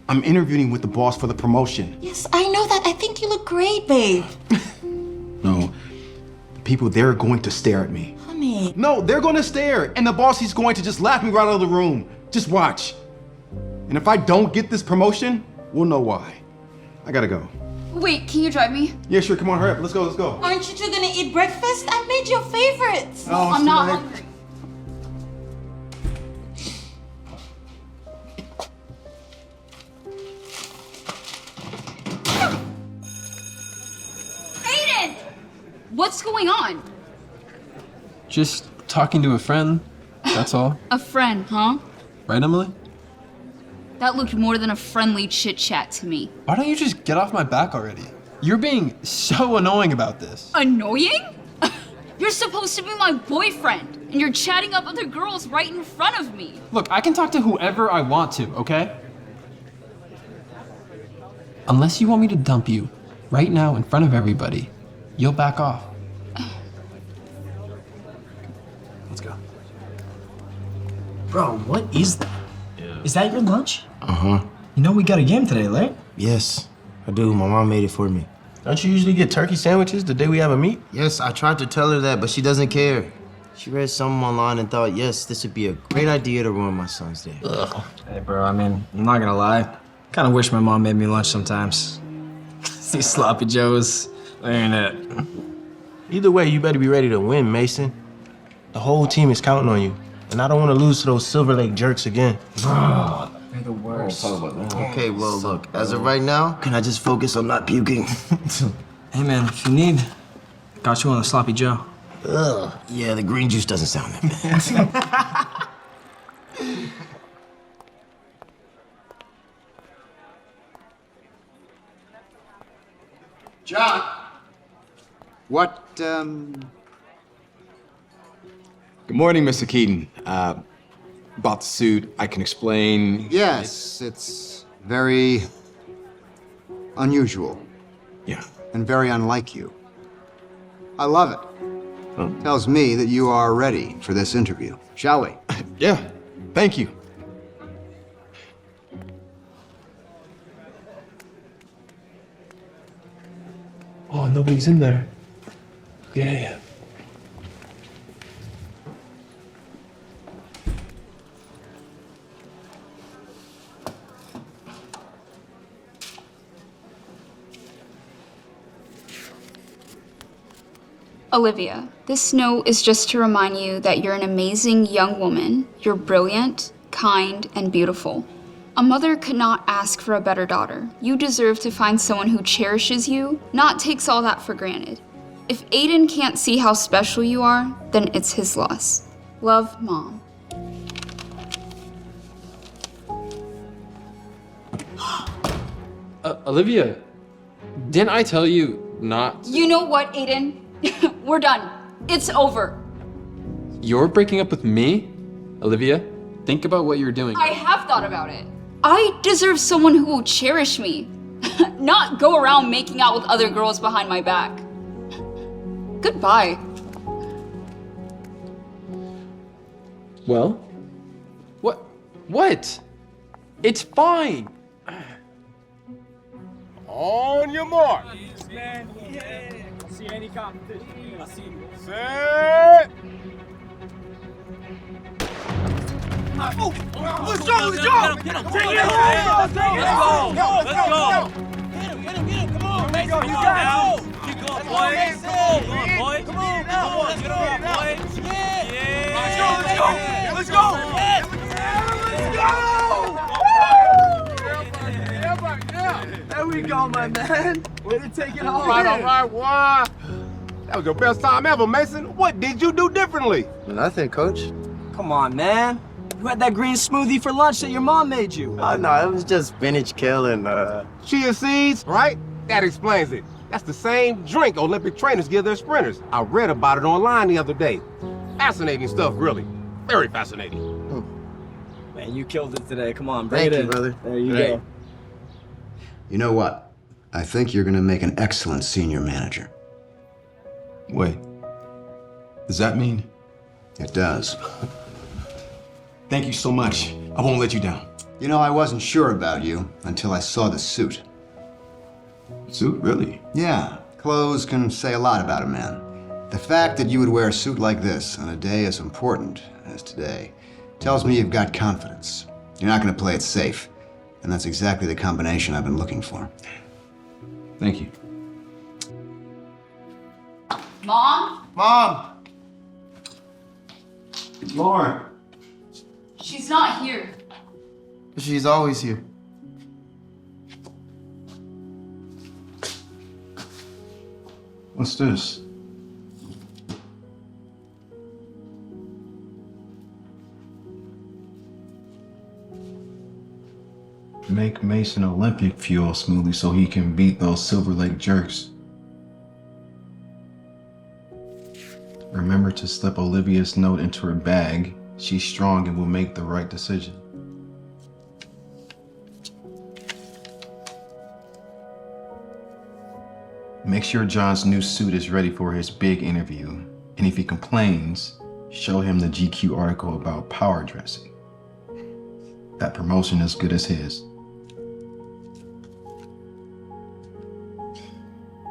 I'm interviewing with the boss for the promotion.
Yes, I know that. I think you look great, babe.
No, people there are going to stare at me.
Honey.
No, they're going to stare, and the boss, he's going to just laugh me right out of the room. Just watch. And if I don't get this promotion, we'll know why. I gotta go.
Wait, can you drive me?
Yeah, sure, come on, hurry up. Let's go, let's go.
Aren't you two gonna eat breakfast? I made your favorites.
Oh,
I'm not hungry. Aiden! What's going on?
Just talking to a friend, that's all.
A friend, huh?
Right, Emily?
That looked more than a friendly chit-chat to me.
Why don't you just get off my back already? You're being so annoying about this.
Annoying? You're supposed to be my boyfriend, and you're chatting up other girls right in front of me.
Look, I can talk to whoever I want to, okay? Unless you want me to dump you right now in front of everybody, you'll back off.
Let's go. Bro, what is that? Is that your lunch?
Uh-huh.
You know we got a game today, right?
Yes, I do. My mom made it for me. Don't you usually get turkey sandwiches the day we have a meet? Yes, I tried to tell her that, but she doesn't care. She read something online and thought, yes, this would be a great idea to ruin my son's day.
Ugh. Hey, bro, I mean, I'm not gonna lie. Kind of wish my mom made me lunch sometimes. These sloppy joes, they ain't it.
Either way, you better be ready to win, Mason. The whole team is counting on you. And I don't want to lose to those Silver Lake jerks again.
Bro, they're the worst.
Okay, well, look, as of right now, can I just focus on not puking?
Hey, man, if you need, got you on the sloppy joe.
Ugh. Yeah, the green juice doesn't sound that bad.
John! What,
Good morning, Mr. Keaton. About the suit, I can explain.
Yes, it's very unusual.
Yeah.
And very unlike you. I love it. Tells me that you are ready for this interview. Shall we?
Yeah, thank you.
Oh, nobody's in there. Yeah.
Olivia, this note is just to remind you that you're an amazing young woman. You're brilliant, kind, and beautiful. A mother could not ask for a better daughter. You deserve to find someone who cherishes you, not takes all that for granted. If Aiden can't see how special you are, then it's his loss. Love, Mom.
Olivia, didn't I tell you not?
You know what, Aiden? We're done. It's over.
You're breaking up with me? Olivia, think about what you're doing.
I have thought about it. I deserve someone who will cherish me, not go around making out with other girls behind my back. Goodbye.
Well? What? It's fine.
On your mark. See any competition? I see you. Set. Let's go! Let's go! Get him! Let's go! Come on, Mason! You got it! Keep going, boys! Come on, let's go, boys! Yeah! Let's go! Let's go! There we go, my man. Way to take it home.
All right, wow. That was your best time ever, Mason. What did you do differently?
Nothing, Coach. Come on, man. You had that green smoothie for lunch that your mom made you. Oh, no, it was just spinach kale and,
Chia seeds, right? That explains it. That's the same drink Olympic trainers give their sprinters. I read about it online the other day. Fascinating stuff, really. Very fascinating.
Man, you killed it today. Come on, bring it in.
brother.
There you go.
You know what? I think you're gonna make an excellent senior manager.
Wait. Does that mean?
It does.
Thank you so much. I won't let you down.
You know, I wasn't sure about you until I saw the suit.
Suit? Really?
Yeah, clothes can say a lot about a man. The fact that you would wear a suit like this on a day as important as today tells me you've got confidence. You're not gonna play it safe. And that's exactly the combination I've been looking for.
Thank you.
Mom?
Mom! Lauren.
She's not here.
She's always here.
What's this? Make Mason Olympic fuel smoothie so he can beat those Silver Lake jerks. Remember to slip Olivia's note into her bag. She's strong and will make the right decision. Make sure John's new suit is ready for his big interview. And if he complains, show him the GQ article about power dressing. That promotion is as good as his.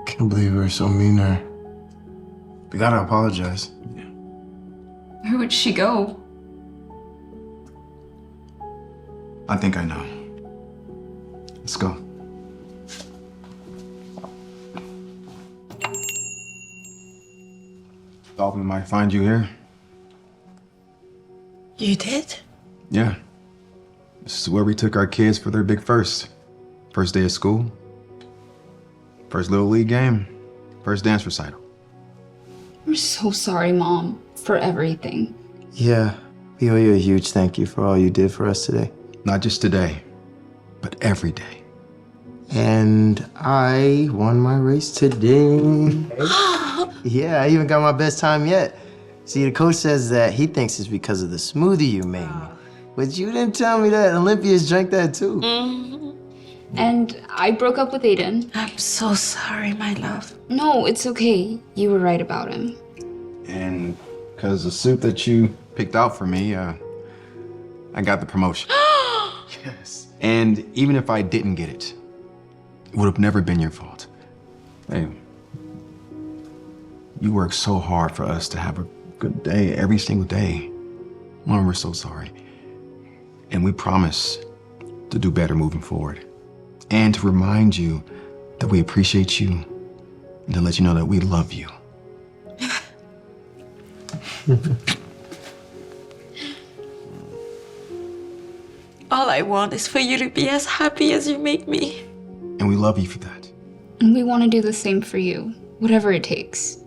Can't believe we're so mean to her. We gotta apologize.
Where would she go?
I think I know. Let's go. Thought we might find you here.
You did?
Yeah. This is where we took our kids for their big first. First day of school. First Little League game. First dance recital.
I'm so sorry, Mom, for everything.
Yeah, we owe you a huge thank you for all you did for us today.
Not just today, but every day.
And I won my race today. Yeah, I even got my best time yet. See, the coach says that he thinks it's because of the smoothie you made me. But you didn't tell me that Olympia's drank that too.
And I broke up with Aiden.
I'm so sorry, my love.
No, it's okay. You were right about him.
And because the suit that you picked out for me, I got the promotion. Yes. And even if I didn't get it, it would have never been your fault. Hey, you work so hard for us to have a good day every single day. Mom, we're so sorry. And we promise to do better moving forward. And to remind you that we appreciate you and to let you know that we love you.
All I want is for you to be as happy as you make me.
And we love you for that.
And we want to do the same for you, whatever it takes.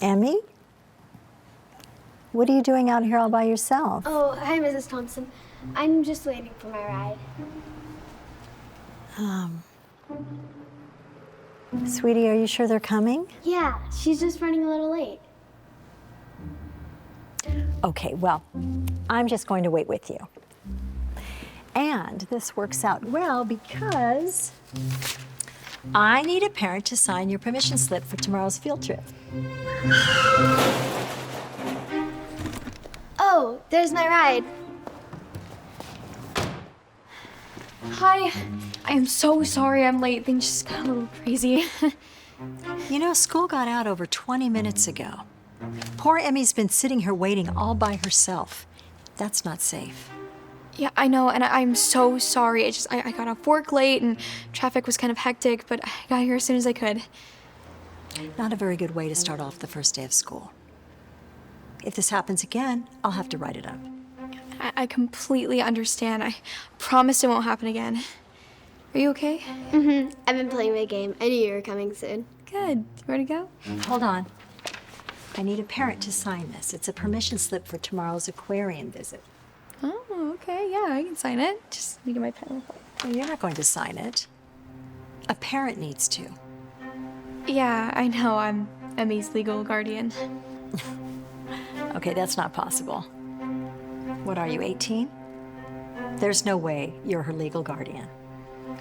Emmy? What are you doing out here all by yourself?
Oh, hi, Mrs. Thompson. I'm just waiting for my ride.
Sweetie, are you sure they're coming?
Yeah, she's just running a little late.
Okay, well, I'm just going to wait with you. And this works out well because I need a parent to sign your permission slip for tomorrow's field trip.
Oh, there's my ride. Hi. I am so sorry I'm late. Things just got a little crazy.
You know, school got out over 20 minutes ago. Poor Emmy's been sitting here waiting all by herself. That's not safe.
Yeah, I know, and I'm so sorry. I got off work late and traffic was kind of hectic, but I got here as soon as I could.
Not a very good way to start off the first day of school. If this happens again, I'll have to write it up.
I completely understand. I promise it won't happen again. Are you okay?
Mm-hmm. I've been playing my game. I knew you were coming soon.
Good. Ready to go?
Hold on. I need a parent to sign this. It's a permission slip for tomorrow's aquarium visit.
Oh, okay. Yeah, I can sign it. Just need to get my pen real quick.
Well, you're not going to sign it. A parent needs to.
Yeah, I know. I'm Emmy's legal guardian.
Okay, that's not possible. What are you, 18? There's no way you're her legal guardian.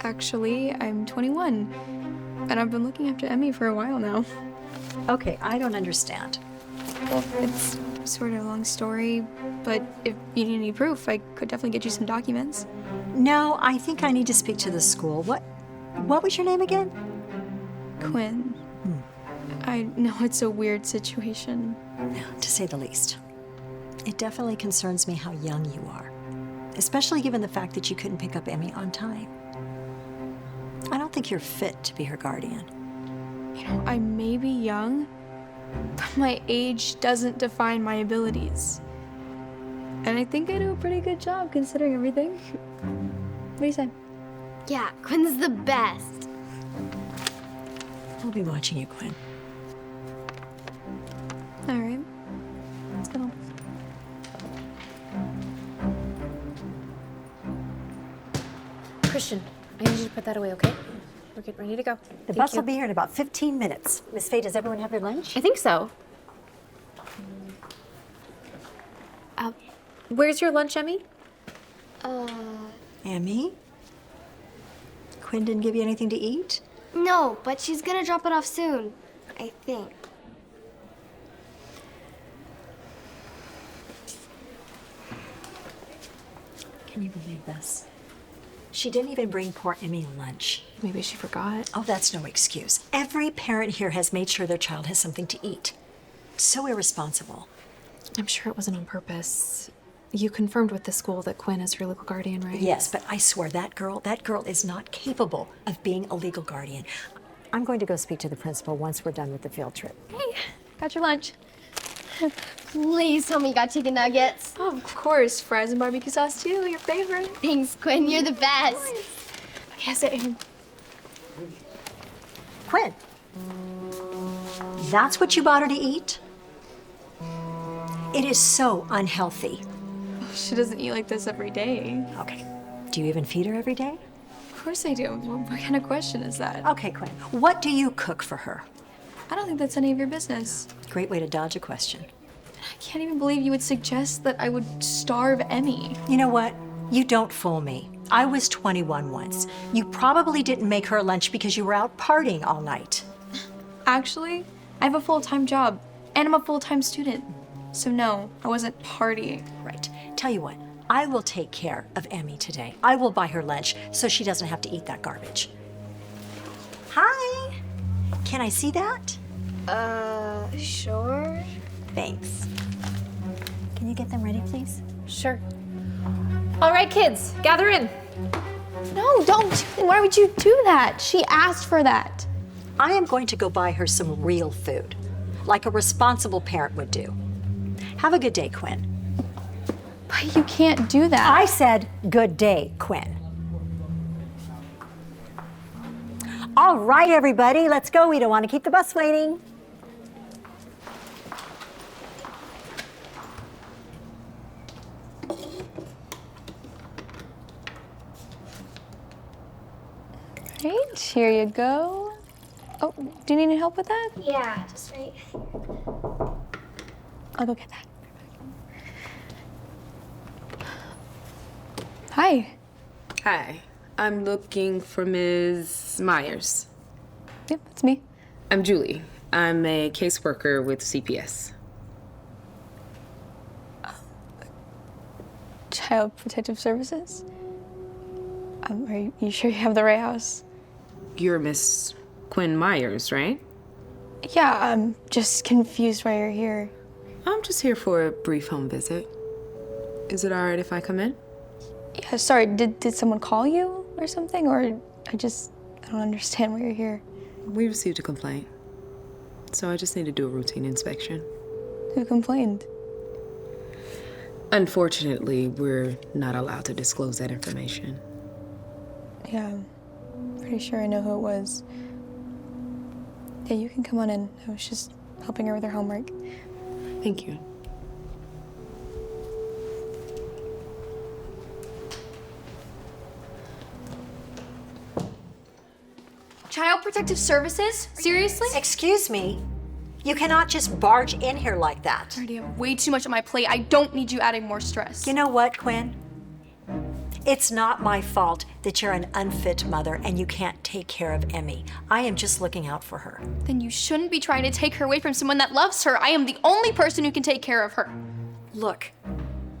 Actually, I'm 21, and I've been looking after Emmy for a while now.
Okay, I don't understand.
Well, it's sort of a long story, but if you need any proof, I could definitely get you some documents.
No, I think I need to speak to the school. What was your name again?
Quinn. I know it's a weird situation.
To say the least. It definitely concerns me how young you are, especially given the fact that you couldn't pick up Emmy on time. I don't think you're fit to be her guardian.
You know, I may be young, but my age doesn't define my abilities. And I think I do a pretty good job considering everything. What do you say?
Yeah, Quinn's the best.
I'll be watching you, Quinn.
All right. Let's go home.
Christian, I need you to put that away, okay? We're getting ready to go.
The bus will be here in about 15 minutes. Miss Faye, does everyone have their lunch?
I think so. Where's your lunch, Emmy?
Emmy? Quinn didn't give you anything to eat?
No, but she's gonna drop it off soon, I think.
Can you believe this? She didn't even bring poor Emmy lunch.
Maybe she forgot.
Oh, that's no excuse. Every parent here has made sure their child has something to eat. So irresponsible.
I'm sure it wasn't on purpose. You confirmed with the school that Quinn is her legal guardian, right?
Yes, but I swear that girl is not capable of being a legal guardian. I'm going to go speak to the principal once we're done with the field trip.
Hey, got your lunch.
Please tell me you got chicken nuggets.
Oh, of course. Fries and barbecue sauce, too. Your favorite.
Thanks, Quinn. You're the best.
Yes, I am.
Quinn, that's what you bought her to eat? It is so unhealthy.
She doesn't eat like this every day.
Okay. Do you even feed her every day?
Of course I do. What kind of question is that?
Okay, Quinn. What do you cook for her?
I don't think that's any of your business.
Great way to dodge a question.
I can't even believe you would suggest that I would starve Emmy.
You know what? You don't fool me. I was 21 once. You probably didn't make her lunch because you were out partying all night.
Actually, I have a full-time job, and I'm a full-time student. So no, I wasn't partying.
Right. Tell you what, I will take care of Emmy today. I will buy her lunch so she doesn't have to eat that garbage. Hi! Can I see that?
Sure.
Thanks. Can you get them ready, please?
Sure. All right, kids, gather in.
No, don't. Why would you do that? She asked for that.
I am going to go buy her some real food, like a responsible parent would do. Have a good day, Quinn.
But you can't do that.
I said good day, Quinn. All right, everybody, let's go. We don't want to keep the bus waiting.
Great, here you go. Oh, do you need any help with that?
Yeah, just right.
I'll go get that. Hi.
Hi, I'm looking for Ms. Myers.
Yep, that's me.
I'm Julie. I'm a caseworker with CPS.
Child Protective Services? Are you sure you have the right house?
You're Miss Quinn Myers, right?
Yeah, I'm just confused why you're here.
I'm just here for a brief home visit. Is it all right if I come in?
Yeah, sorry, did someone call you or something? Or I don't understand why you're here.
We received a complaint, so I just need to do a routine inspection.
Who complained?
Unfortunately, we're not allowed to disclose that information.
Yeah, I'm pretty sure I know who it was. Yeah, you can come on in. I was just helping her with her homework.
Thank you.
Child Protective Services? Seriously?
Excuse me. You cannot just barge in here like that.
I already have way too much on my plate. I don't need you adding more stress.
You know what, Quinn? It's not my fault that you're an unfit mother and you can't take care of Emmy. I am just looking out for her.
Then you shouldn't be trying to take her away from someone that loves her. I am the only person who can take care of her.
Look,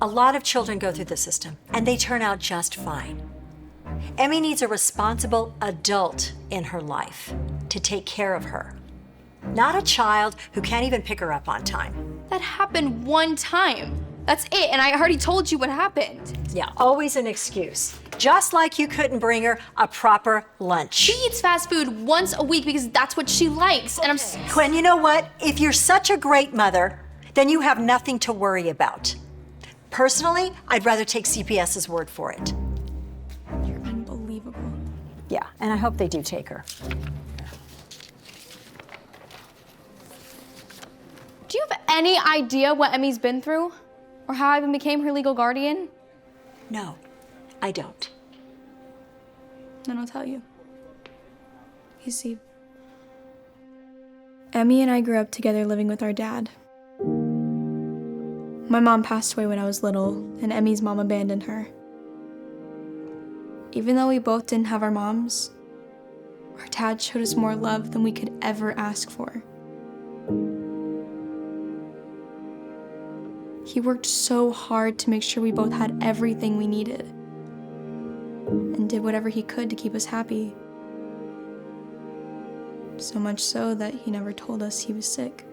a lot of children go through the system and they turn out just fine. Emmy needs a responsible adult in her life to take care of her. Not a child who can't even pick her up on time.
That happened one time. That's it, and I already told you what happened.
Yeah, always an excuse. Just like you couldn't bring her a proper lunch.
She eats fast food once a week because that's what she likes, and
Quinn, you know what? If you're such a great mother, then you have nothing to worry about. Personally, I'd rather take CPS's word for it.
You're unbelievable.
Yeah, and I hope they do take her.
Do you have any idea what Emmy's been through? Or how I even became her legal guardian?
No, I don't.
Then I'll tell you. You see, Emmy and I grew up together living with our dad. My mom passed away when I was little, and Emmy's mom abandoned her. Even though we both didn't have our moms, our dad showed us more love than we could ever ask for. He worked so hard to make sure we both had everything we needed, and did whatever he could to keep us happy. So much so that he never told us he was sick.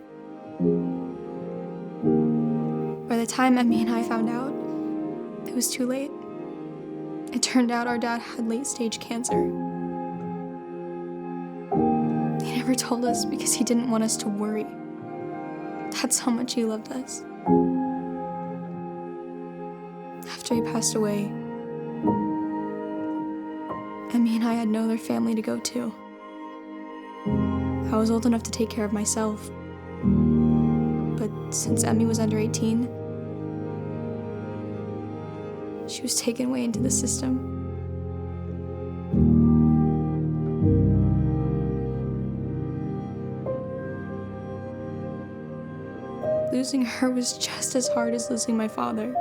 By the time Emmy and I found out, it was too late. It turned out our dad had late-stage cancer. He never told us because he didn't want us to worry. That's how much he loved us. After he passed away, Emmy and I had no other family to go to. I was old enough to take care of myself. But since Emmy was under 18, she was taken away into the system. Losing her was just as hard as losing my father.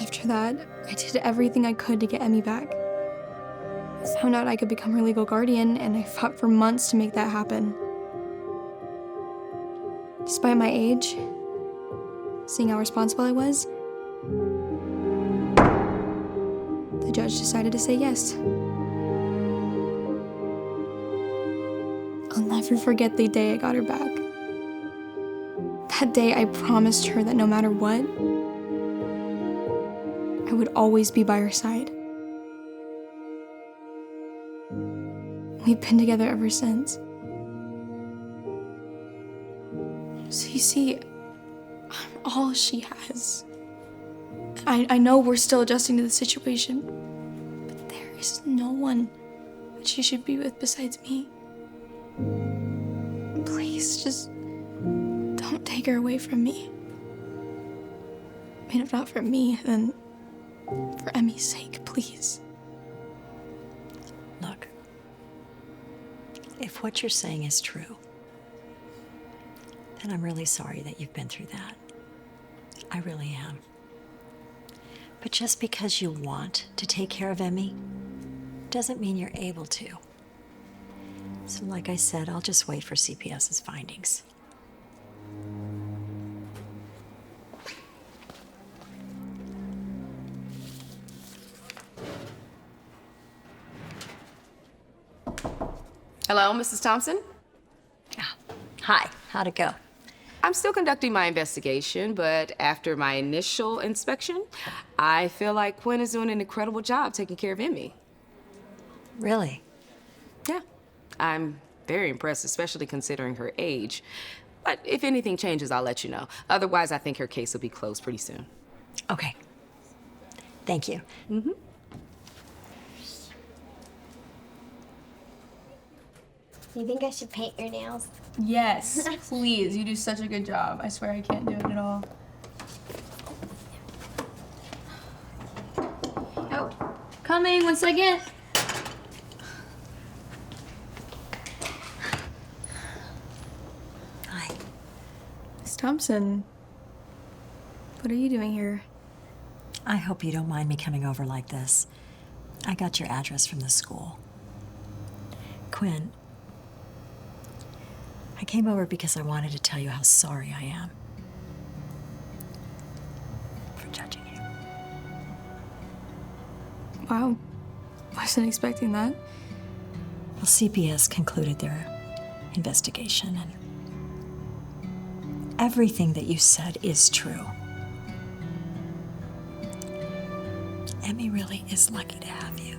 After that, I did everything I could to get Emmy back. I found out I could become her legal guardian, and I fought for months to make that happen. Despite my age, seeing how responsible I was, the judge decided to say yes. I'll never forget the day I got her back. That day, I promised her that no matter what, I would always be by her side. We've been together ever since. So you see, I'm all she has. I know we're still adjusting to the situation, but there is no one that she should be with besides me. Please, just don't take her away from me. I mean, if not for me, then for Emmy's sake, please.
Look, if what you're saying is true, then I'm really sorry that you've been through that. I really am. But just because you want to take care of Emmy doesn't mean you're able to. So like I said, I'll just wait for CPS's findings.
Hello, Mrs. Thompson?
Hi, how'd it go?
I'm still conducting my investigation, but after my initial inspection, I feel like Quinn is doing an incredible job taking care of Emmy.
Really?
Yeah, I'm very impressed, especially considering her age. But if anything changes, I'll let you know. Otherwise, I think her case will be closed pretty soon.
Okay. Thank you.
Do you think I should paint your nails?
Yes, please. You do such a good job. I swear I can't do it at all.
Oh, coming 1 second.
Hi.
Miss Thompson, what are you doing here?
I hope you don't mind me coming over like this. I got your address from the school. Quinn, I came over because I wanted to tell you how sorry I am for judging you.
Wow, wasn't expecting that.
Well, CPS concluded their investigation, and everything that you said is true. Emmy really is lucky to have you.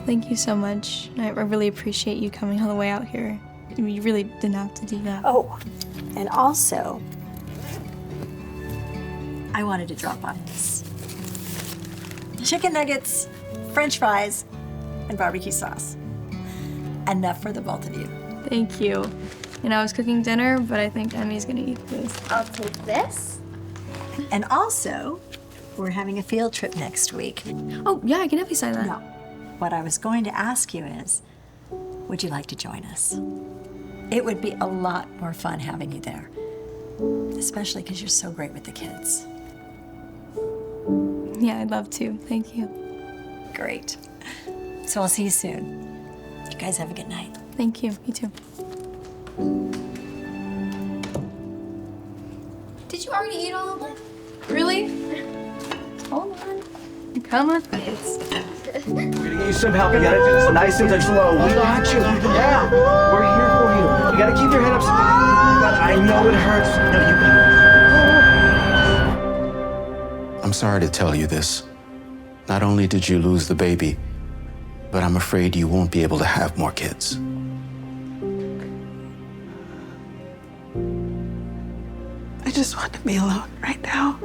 Thank you so much. I really appreciate you coming all the way out here. You really didn't have to do that.
Oh, and also, I wanted to drop off this. Chicken nuggets, French fries, and barbecue sauce. Enough for the both of you.
Thank you. And I was cooking dinner, but I think Emmy's gonna eat this.
I'll take this.
And also, we're having a field trip next week.
Oh, yeah, I can definitely sign that.
No. What I was going to ask you is, would you like to join us? It would be a lot more fun having you there, especially because you're so great with the kids.
Yeah, I'd love to. Thank you.
Great. So I'll see you soon. You guys have a good night.
Thank you. You too.
Did you already eat all of them?
Really? Hold on. I'm coming.
We're gonna get you some help. You gotta do this nice and slow. We got you. Yeah, we're here for you. You gotta keep your head up. I know it hurts. No,
I'm sorry to tell you this. Not only did you lose the baby, but I'm afraid you won't be able to have more kids.
I just want to be alone right now.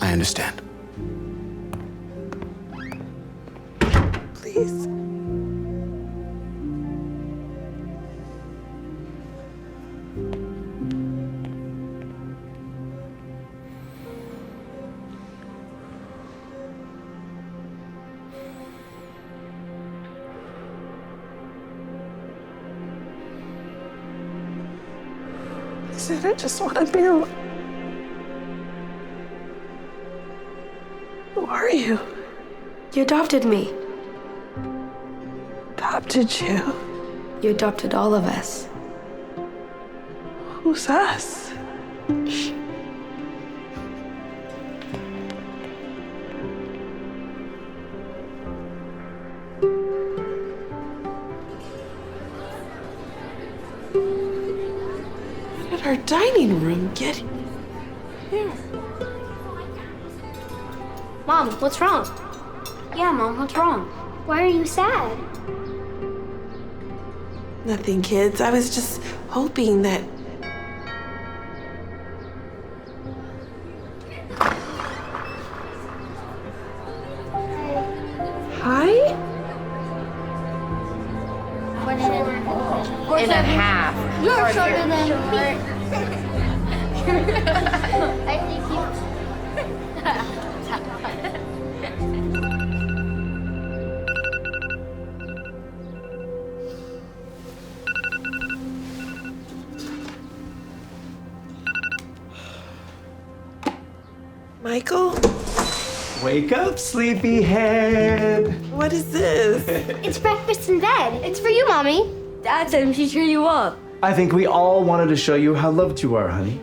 I understand.
Please. I said I just want to be alone. Who are you?
You adopted me.
Adopted you?
You adopted all of us.
Who's us? How did our dining room get here?
Mom, what's wrong? Yeah, Mom, what's wrong? Why are you sad?
Nothing, kids. I was just hoping that. Hi?
And a half.
You're shorter than me. I think you.
Michael?
Wake up, sleepyhead.
What is this?
It's breakfast in bed. It's for you, Mommy. Dad said she cheer you up.
I think we all wanted to show you how loved you are, honey.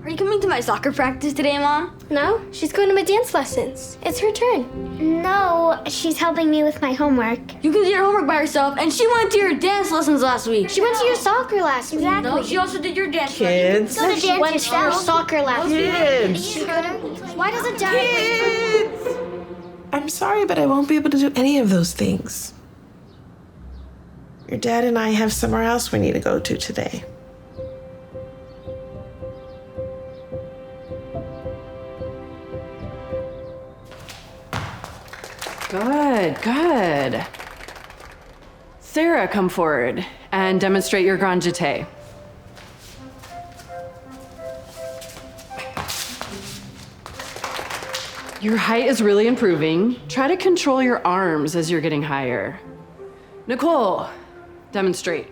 Are you coming to my soccer practice today, Mom?
No, she's going to my dance lessons. It's her turn. No, she's helping me with my homework.
You can do your homework by yourself, and she went to your dance lessons last week.
She went to your soccer last week.
Exactly. No, she also did your dance
Kids.
Go to she dance went to your yourself. soccer last
Kids.
week. Why doesn't Dad?
Kids! I'm sorry, but I won't be able to do any of those things. Your dad and I have somewhere else we need to go to today.
Good, good. Sarah, come forward and demonstrate your grand jeté. Your height is really improving. Try to control your arms as you're getting higher. Nicole, demonstrate.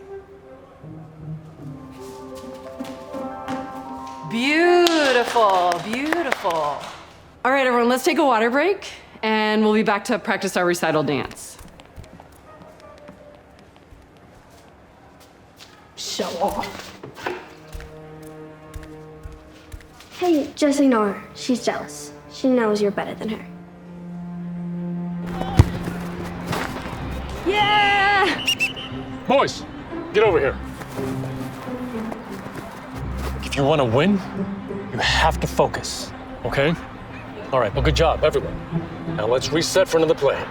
Beautiful, beautiful. All right, everyone, let's take a water break and we'll be back to practice our recital dance.
Show off. Hey, just ignore her. She's jealous. She knows you're better than her.
Yeah!
Boys, get over here. If you want to win, you have to focus, okay? All right, well, good job, everyone. Now let's reset for another play.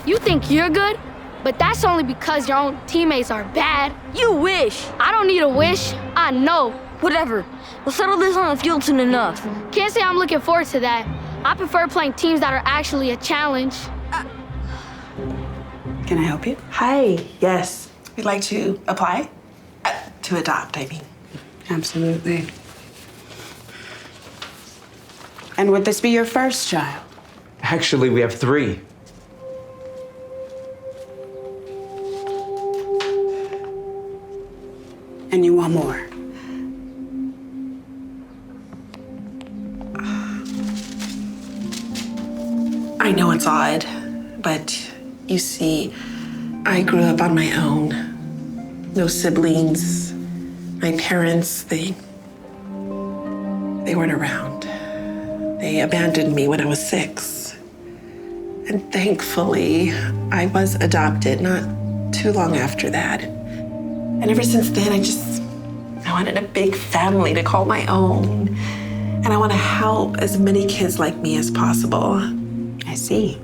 You think you're good? But that's only because your own teammates are bad. You wish. I don't need a wish. I know. Whatever. We'll settle this on the field soon enough. Can't say I'm looking forward to that. I prefer playing teams that are actually a challenge.
Can I help you? Hi, yes. We'd like to apply? To adopt, I mean.
Absolutely. And would this be your first child?
Actually, we have 3.
And you want more?
I know it's odd, but you see, I grew up on my own. No siblings. My parents, they weren't around. They abandoned me when I was 6. And thankfully, I was adopted not too long after that. And ever since then, I wanted a big family to call my own. And I want to help as many kids like me as possible.
I see.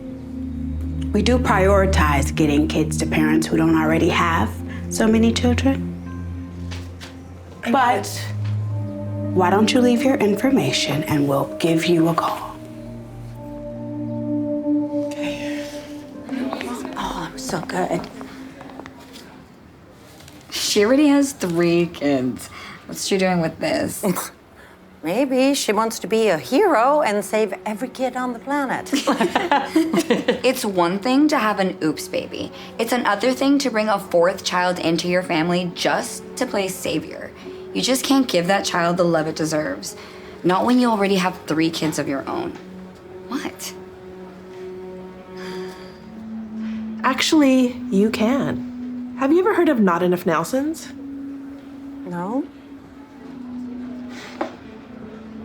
We do prioritize getting kids to parents who don't already have so many children. But why don't you leave your information and we'll give you a call. Oh, I'm so good.
She already has 3 kids. What's she doing with this?
Maybe she wants to be a hero and save every kid on the planet.
It's one thing to have an oops baby. It's another thing to bring a 4th child into your family just to play savior. You just can't give that child the love it deserves. Not when you already have 3 kids of your own. What?
Actually, you can. Have you ever heard of Not Enough Nelsons?
No.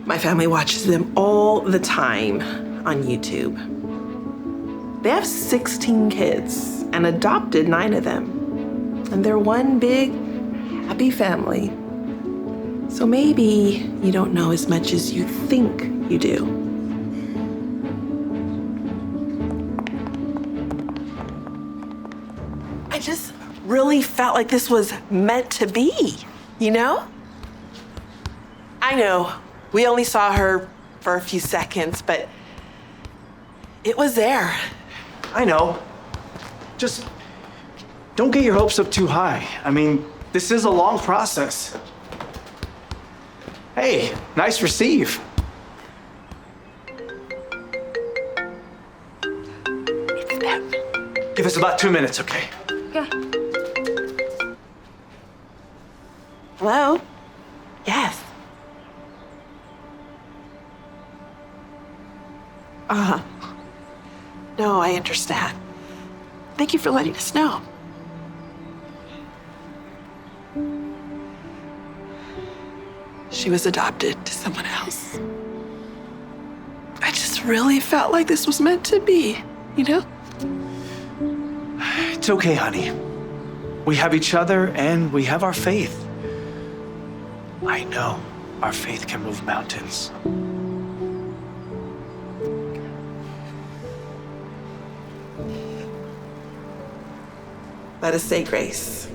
My family watches them all the time on YouTube. They have 16 kids and adopted 9 of them. And they're one big, happy family. So maybe you don't know as much as you think you do. I just really felt like this was meant to be, you know? I know, we only saw her for a few seconds, but it was there.
I know. Just don't get your hopes up too high. I mean, this is a long process. Hey, nice receive.
It's them.
Give us about 2 minutes, okay?
Yeah. Hello? Yes. No, I understand. Thank you for letting us know. She was adopted to someone else. I just really felt like this was meant to be, you know?
It's okay, honey. We have each other and we have our faith. I know our faith can move mountains.
Let us say grace.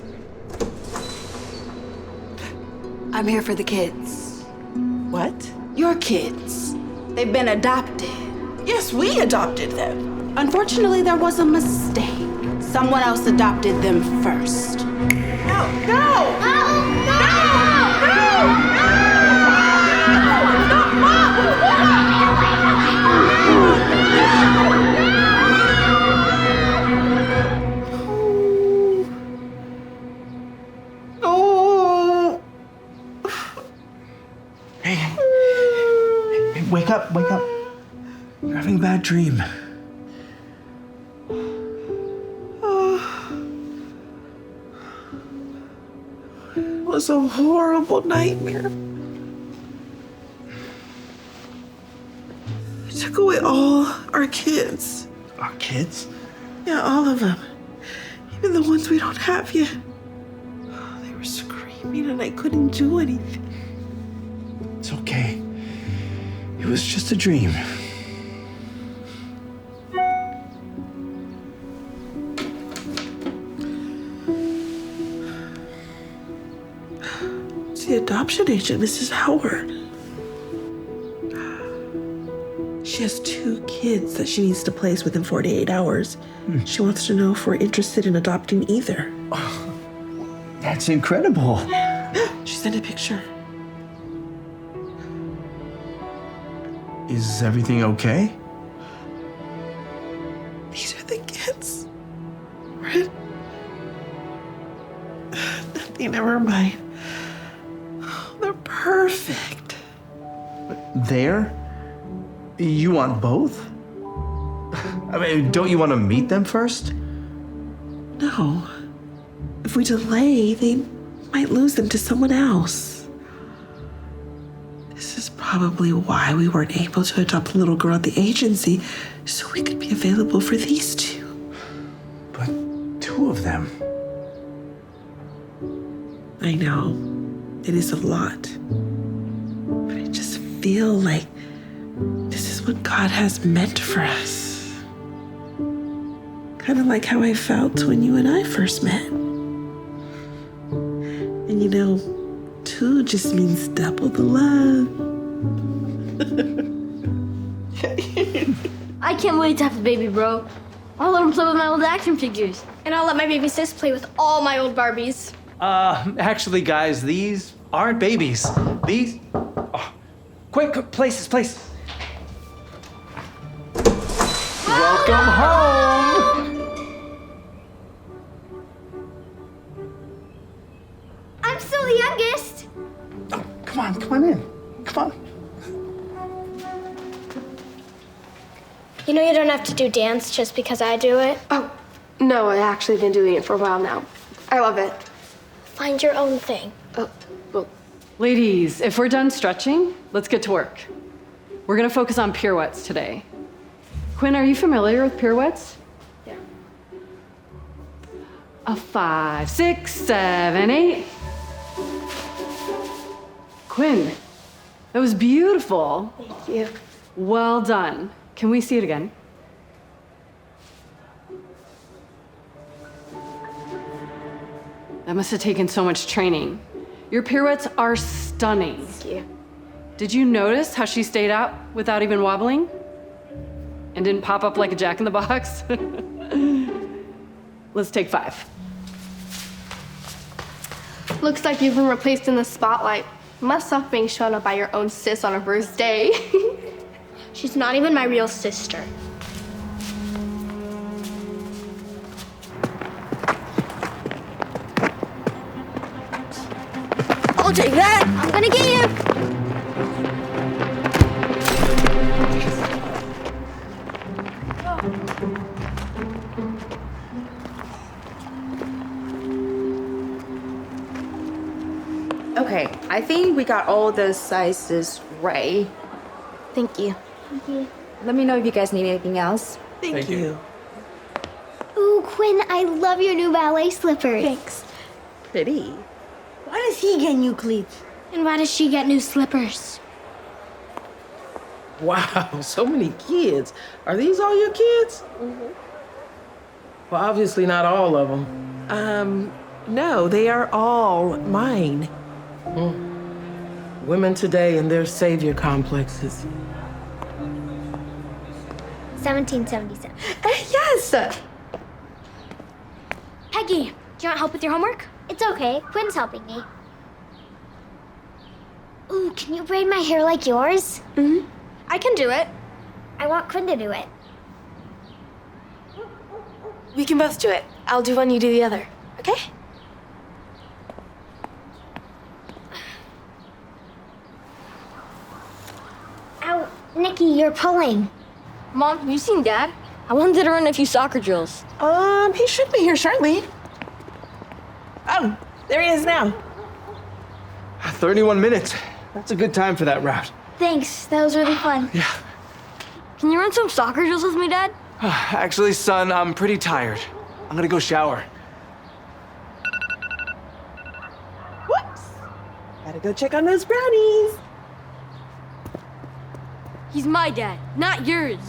I'm here for the kids.
What?
Your kids. They've been adopted.
Yes, we adopted them.
Unfortunately, there was a mistake. Someone else adopted them first.
Hey, wake up, wake up. You're having a bad dream.
It was a horrible nightmare. They took away all our kids.
Our kids?
Yeah, all of them. Even the ones we don't have yet. They were screaming and I couldn't do anything.
It's okay. It was just a dream.
It's the adoption agent, Mrs. Howard. She has 2 kids that she needs to place within 48 hours. She wants to know if we're interested in adopting either.
That's incredible.
She sent a picture.
Is everything okay?
These are the kids. Right? Nothing, never mind. They're perfect.
There? You want both? I mean, don't you want to meet them first?
No. If we delay, they might lose them to someone else. This is probably why we weren't able to adopt the little girl at the agency, so we could be available for these 2.
But 2 of them?
I know. It is a lot. But I just feel like this is what God has meant for us. Kind of like how I felt when you and I first met. And you know, 2 just means double the love.
I can't wait to have a baby, bro. I'll let him play with my old action figures.
And I'll let my baby sis play with all my old Barbies.
Actually, guys, these aren't babies. These... Oh, quick, places. Welcome home!
I'm still the youngest.
Oh, come on in. Come on.
You know you don't have to do dance just because I do it.
Oh, no, I've actually been doing it for a while now. I love it.
Find your own thing.
Oh, well.
Ladies, if we're done stretching, let's get to work. We're gonna focus on pirouettes today. Quinn, are you familiar with pirouettes?
Yeah.
A 5, 6, 7, 8. Quinn, that was beautiful.
Thank you.
Well done. Can we see it again? That must have taken so much training. Your pirouettes are stunning.
Thank you.
Did you notice how she stayed out without even wobbling? And didn't pop up like a jack-in-the-box? Let's take 5.
Looks like you've been replaced in the spotlight. Must suck being shown up by your own sis on her first day.
She's not even my real sister.
I'll take that.
I'm gonna get you.
Okay, I think we got all the sizes right.
Thank you. Thank you.
Let me know if you guys need anything else.
Thank you.
Ooh, Quinn, I love your new ballet slippers.
Thanks.
Pretty.
Why does he get new cleats? And why does she get new slippers?
Wow, so many kids. Are these all your kids?
Mm-hmm.
Well, obviously not all of them.
No, they are all mine.
Women today and their savior complexes.
1777.
Yes!
Peggy, do you want help with your homework? It's okay. Quinn's helping me. Ooh, can you braid my hair like yours?
Mm-hmm. I can do it.
I want Quinn to do it.
We can both do it. I'll do one, you do the other. Okay?
Ow, Nikki, you're pulling.
Mom, have you seen Dad? I wanted to run a few soccer drills.
He should be here shortly. Oh, there he is now.
31 minutes. That's a good time for that route.
Thanks, that was really fun.
Yeah.
Can you run some soccer drills with me, Dad?
Actually, son, I'm pretty tired. I'm gonna go shower.
Whoops. Gotta go check on those brownies.
He's my dad, not yours.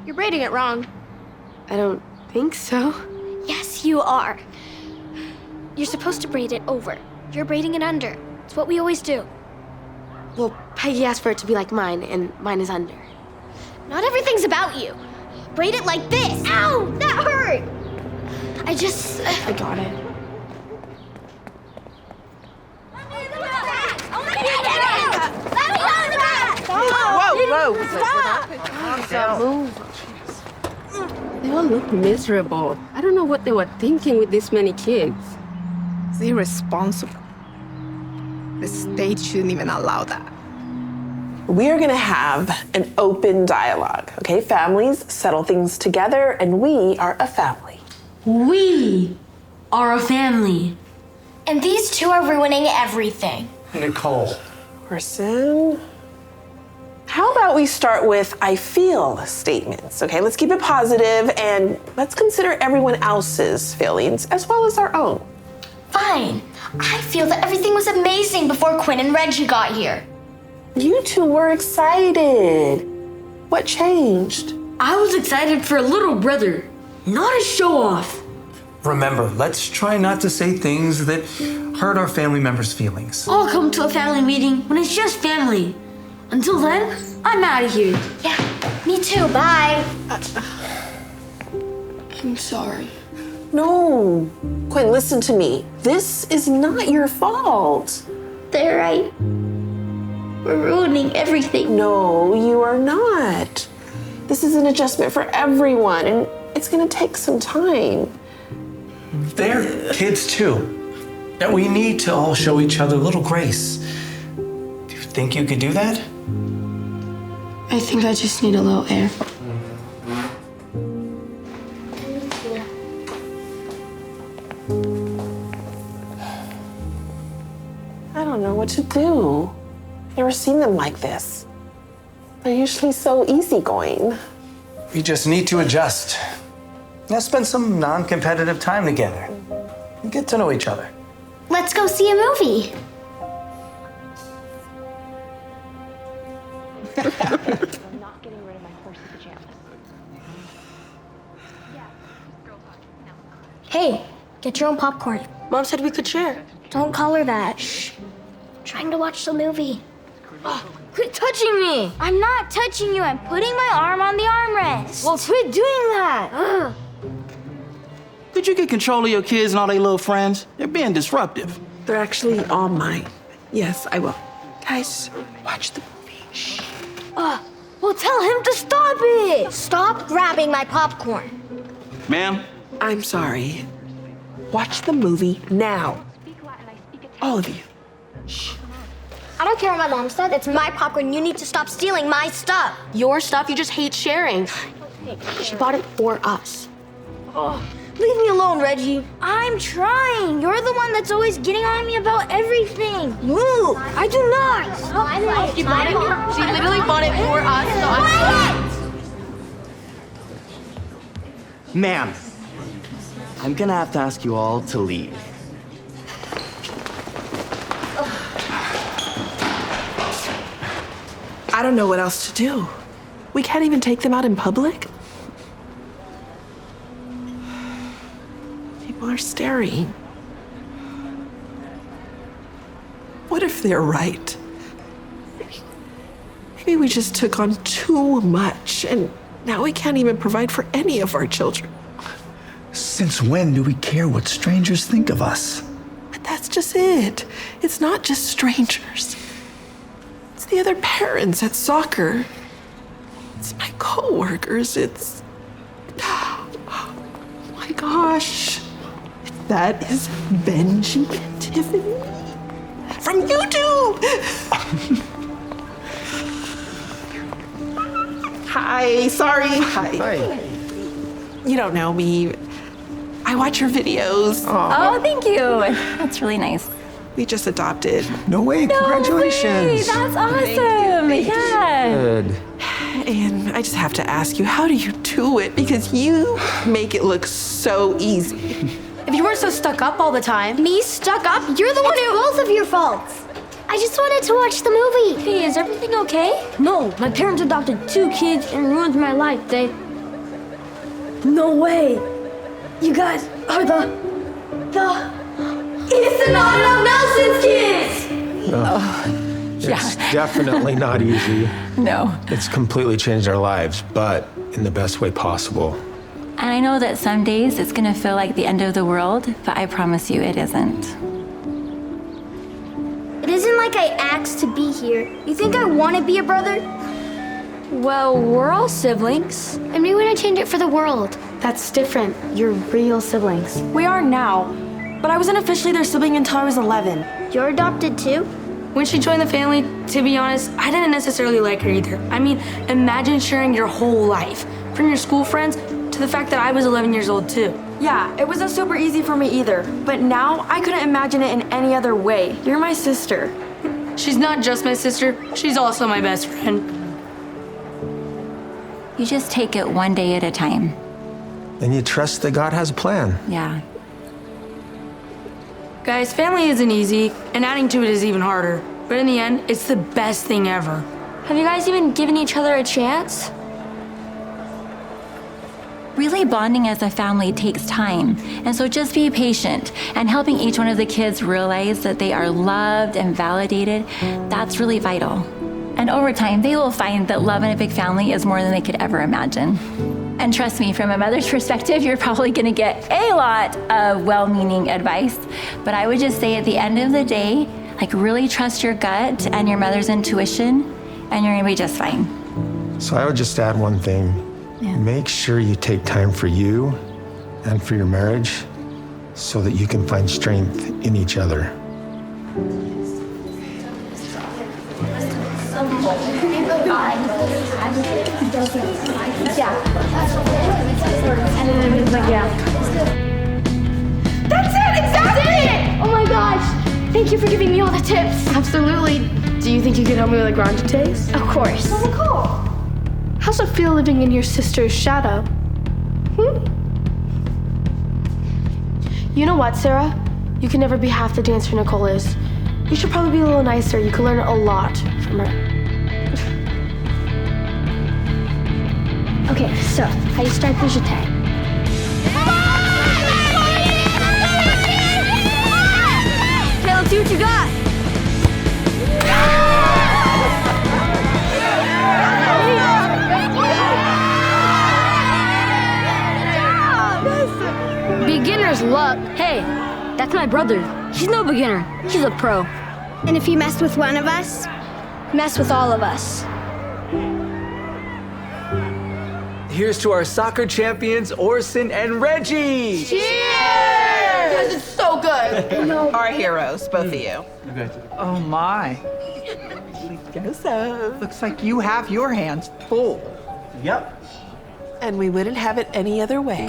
You're braiding it wrong.
I don't think so.
Yes, you are. You're supposed to braid it over. You're braiding it under. It's what we always do.
Well, Peggy asked for it to be like mine, and mine is under.
Not everything's about you. Braid it like this. Ow, that hurt.
I got it.
Whoa.
They all look miserable. I don't know what they were thinking with this many kids.
It's irresponsible. The state shouldn't even allow that.
We are going to have an open dialogue, okay? Families settle things together, and we are a family.
We are a family.
And these two are ruining everything.
Nicole.
Person. How about we start with I feel statements, okay? Let's keep it positive and let's consider everyone else's feelings as well as our own.
Fine. I feel that everything was amazing before Quinn and Reggie got here.
You two were excited. What changed?
I was excited for a little brother, not a show-off.
Remember, let's try not to say things that hurt our family members' feelings.
I'll come to a family meeting when it's just family. Until then, I'm out of here.
Yeah, me too. Bye.
I'm sorry.
No. Quinn, listen to me. This is not your fault.
They're right. We're ruining everything.
No, you are not. This is an adjustment for everyone, and it's gonna take some time.
They're kids too. That we need to all show each other a little grace. Do you think you could do that?
I think I just need a little air.
I don't know what to do. Never seen them like this. They're usually so easygoing.
We just need to adjust. Let's spend some non-competitive time together. And get to know each other.
Let's go see a movie. Hey, get your own popcorn.
Mom said we could share.
Don't call her that. Shh. Trying to watch the movie.
Oh, quit touching me.
I'm not touching you. I'm putting my arm on the armrest.
Well, quit doing that.
Ugh.
Could you get control of your kids and all their little friends? They're being disruptive.
They're actually all mine. Yes, I will. Guys, watch the movie. Shh.
Well, tell him to stop it.
Stop grabbing my popcorn.
Ma'am?
I'm sorry. Watch the movie now. All of you. Shh.
I don't care what my mom said. It's my popcorn. You need to stop stealing my stuff.
Your stuff, you just hate sharing. She bought it for us.
Oh, leave me alone, Reggie. I'm trying. You're the one that's always getting on me about everything. Move. I do not.
She bought it. She literally bought it for us. So
Ma'am, I'm gonna have to ask you all to leave.
I don't know what else to do. We can't even take them out in public. People are staring. What if they're right? Maybe we just took on too much, and now we can't even provide for any of our children.
Since when do we care what strangers think of us?
But that's just it. It's not just strangers. It's the other parents at soccer. It's my coworkers. It's... Oh my gosh. That is Benji and Tiffany from YouTube. Hi, sorry. Hi. You don't know me. I watch your videos.
Oh, thank you. That's really nice.
We just adopted.
No way, congratulations.
No way, that's awesome. Yeah.
Good.
And I just have to ask you, how do you do it? Because you make it look so easy.
if you weren't so stuck up all the time.
Me stuck up? You're the one who... Both of your faults. I just wanted to watch the movie.
Hey, is everything okay? No, my parents adopted 2 kids and ruined my life. No way. You guys are It's the Not Enough Nelson's kids!
It's definitely not easy.
No.
It's completely changed our lives, but in the best way possible.
And I know that some days it's gonna feel like the end of the world, but I promise you it isn't.
It isn't like I asked to be here. You think I want to be a brother?
Well, we're all siblings.
And we want to change it for the world.
That's different. You're real siblings. We are now, but I wasn't officially their sibling until I was 11.
You're adopted too?
When she joined the family, to be honest, I didn't necessarily like her either. I mean, imagine sharing your whole life, from your school friends to the fact that I was 11 years old too.
Yeah, it wasn't super easy for me either, but now I couldn't imagine it in any other way. You're my sister.
She's not just my sister, she's also my best friend.
You just take it one day at a time.
And you trust that God has a plan.
Yeah.
Guys, family isn't easy, and adding to it is even harder. But in the end, it's the best thing ever.
Have you guys even given each other a chance?
Really bonding as a family takes time, and so just be patient, and helping each one of the kids realize that they are loved and validated, that's really vital. And over time, they will find that love in a big family is more than they could ever imagine. And trust me, from a mother's perspective, you're probably gonna get a lot of well-meaning advice, but I would just say at the end of the day, like really trust your gut and your mother's intuition, and you're gonna be just fine.
So I would just add one thing.
Yeah.
Make sure you take time for you and for your marriage so that you can find strength in each other.
That's it! Exactly! Oh my gosh! Thank you for giving me all the tips.
Absolutely. Do you think you could help me with a grande taste?
Of course.
How's it feel living in your sister's shadow? You know what, Sarah? You can never be half the dancer Nicole is. You should probably be a little nicer. You could learn a lot from her.
Okay, so how you start the jeté?
Okay, let's see what you got. Beginner's luck. Hey, that's my brother. He's no beginner. He's a pro.
And if you mess with one of us, mess with all of us.
Here's to our soccer champions, Orson and Reggie!
Cheers! This is so good.
Our heroes, both of you.
Oh my. Looks like you have your hands full.
Yep.
And we wouldn't have it any other way.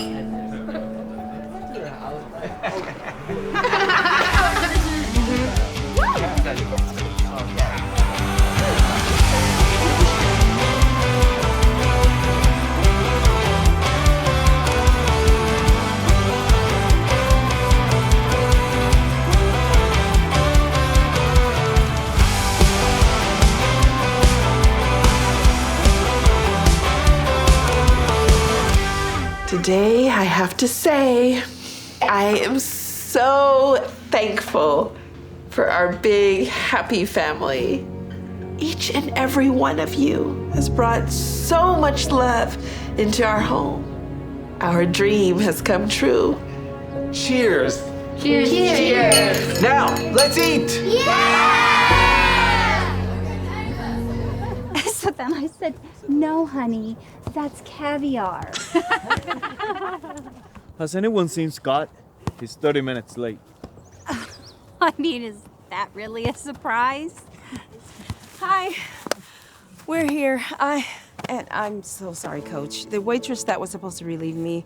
I have to say, I am so thankful for our big, happy family. Each and every one of you has brought so much love into our home. Our dream has come true.
Cheers.
Cheers.
Cheers. Now, let's eat.
So then I said, no, honey, that's caviar.
Has anyone seen Scott? He's 30 minutes late.
I mean, is that really a surprise?
Hi. We're here. I'm so sorry, Coach. The waitress that was supposed to relieve me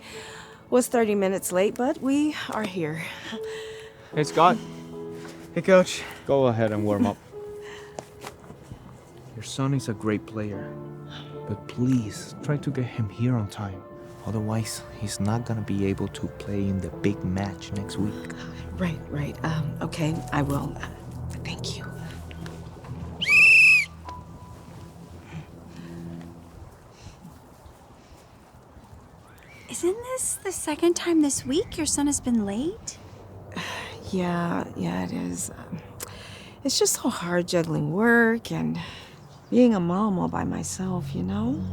was 30 minutes late, but we are here.
Hey, Scott.
Hey, Coach.
Go ahead and warm up. Your son is a great player, but please try to get him here on time. Otherwise, he's not gonna be able to play in the big match next week.
Right. Okay, I will. Thank you.
Isn't this the second time this week your son has been late?
Yeah, it is. It's just so hard juggling work and being a mom all by myself, you know?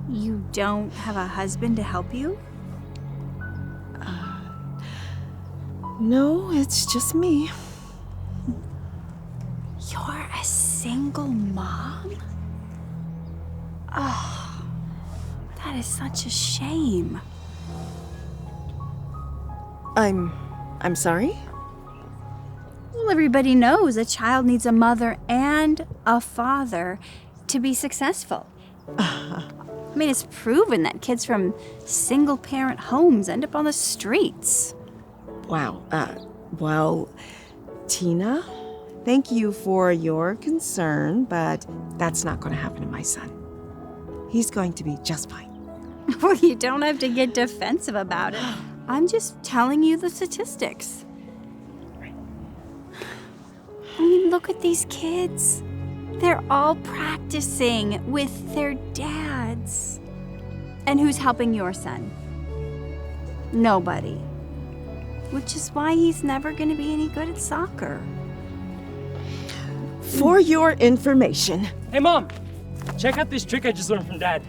You don't have a husband to help you?
No, it's just me.
You're a single mom? Oh, that is such a shame.
I'm sorry?
Well, everybody knows a child needs a mother and a father to be successful. I mean, it's proven that kids from single-parent homes end up on the streets.
Wow. Well, Tina, thank you for your concern, but that's not going to happen to my son. He's going to be just fine.
Well, you don't have to get defensive about it. I'm just telling you the statistics. I mean, look at these kids. They're all practicing with their dads. And who's helping your son? Nobody. Which is why he's never going to be any good at soccer.
For your information.
Hey, Mom! Check out this trick I just learned from Dad.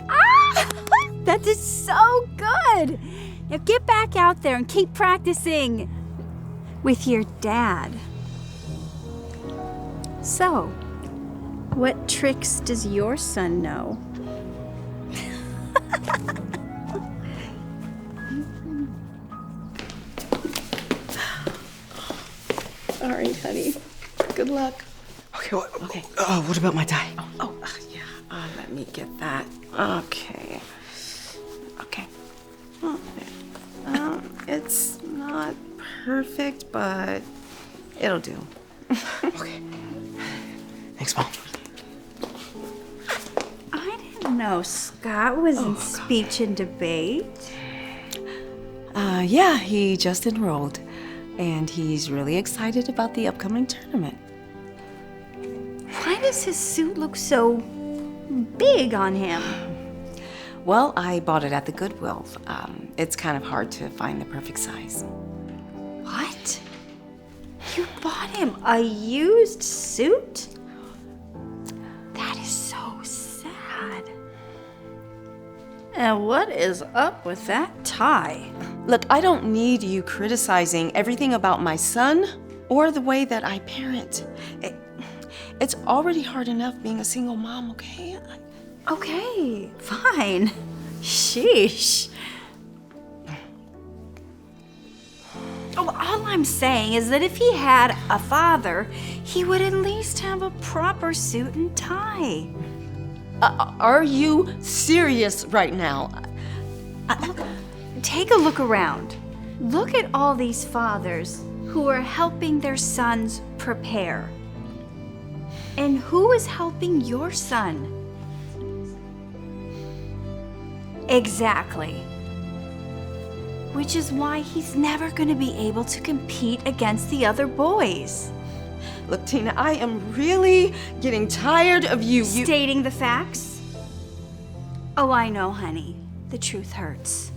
Ah! That is so good! Now get back out there and keep practicing with your dad. So, what tricks does your son know?
All right, honey. Good luck.
Okay, what about my tie?
Yeah. Let me get that. Okay. It's not perfect, but it'll do.
Okay. Thanks, Mom.
I didn't know Scott was in speech and debate.
Yeah, he just enrolled, and he's really excited about the upcoming tournament.
Why does his suit look so big on him?
Well, I bought it at the Goodwill. It's kind of hard to find the perfect size.
What? You bought him a used suit? That is so sad. And what is up with that tie?
Look, I don't need you criticizing everything about my son or the way that I parent. It's already hard enough being a single mom, okay?
Okay, fine. Sheesh. Oh, all I'm saying is that if he had a father, he would at least have a proper suit and tie.
Are you serious right now?
Take a look around. Look at all these fathers who are helping their sons prepare. And who is helping your son? Exactly. Which is why he's never going to be able to compete against the other boys.
Look, Tina, I am really getting tired of you
stating the facts. Oh, I know, honey. The truth hurts.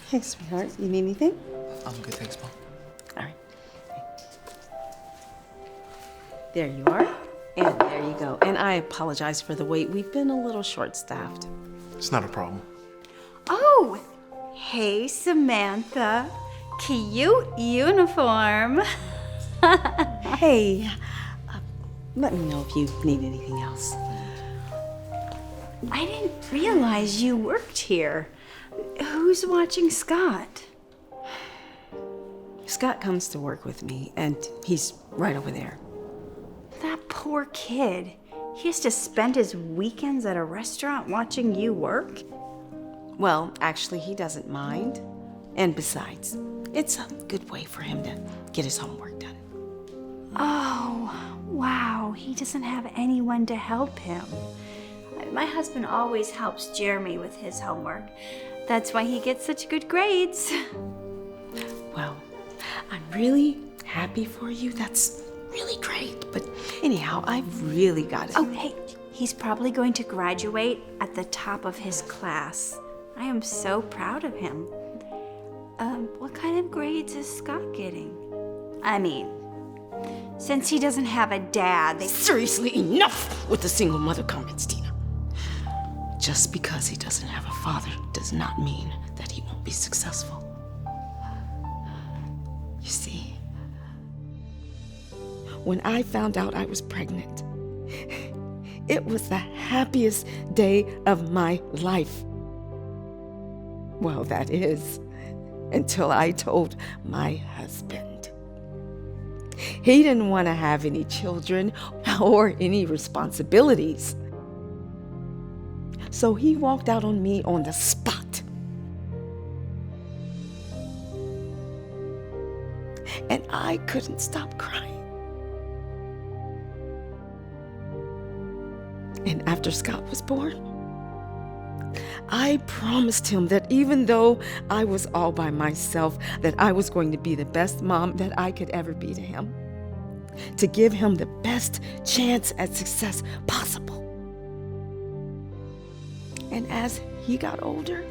Hey, sweetheart, you need anything?
I'm good, thanks, Mom.
All right. There you are. And there you go. And I apologize for the wait. We've been a little short-staffed.
It's not a problem.
Oh, hey, Samantha. Cute uniform.
Hey, let me know if you need anything else.
I didn't realize you worked here. Who's watching Scott?
Scott comes to work with me, and he's right over there.
That poor kid. He has to spend his weekends at a restaurant watching you work?
Well, actually, he doesn't mind. And besides, it's a good way for him to get his homework done.
Oh, wow. He doesn't have anyone to help him. My husband always helps Jeremy with his homework. That's why he gets such good grades.
Well, I'm really happy for you. That's really great. But anyhow, I've really got it.
Oh, hey, he's probably going to graduate at the top of his class. I am so proud of him. What kind of grades is Scott getting? I mean, since he doesn't have a dad,
Seriously, enough with the single mother comments, Tina. Just because he doesn't have a father does not mean that he won't be successful. You see, when I found out I was pregnant, it was the happiest day of my life. Well, that is, until I told my husband. He didn't want to have any children or any responsibilities. So he walked out on me on the spot. And I couldn't stop crying. And after Scott was born, I promised him that even though I was all by myself, that I was going to be the best mom that I could ever be to him, to give him the best chance at success possible. And as he got older,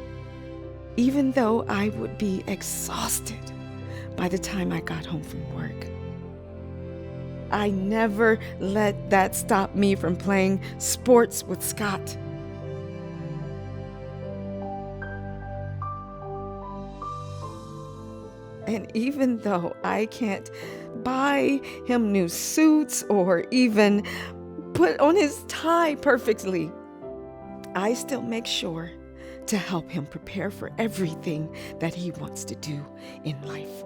even though I would be exhausted by the time I got home from work, I never let that stop me from playing sports with Scott. And even though I can't buy him new suits or even put on his tie perfectly, I still make sure to help him prepare for everything that he wants to do in life.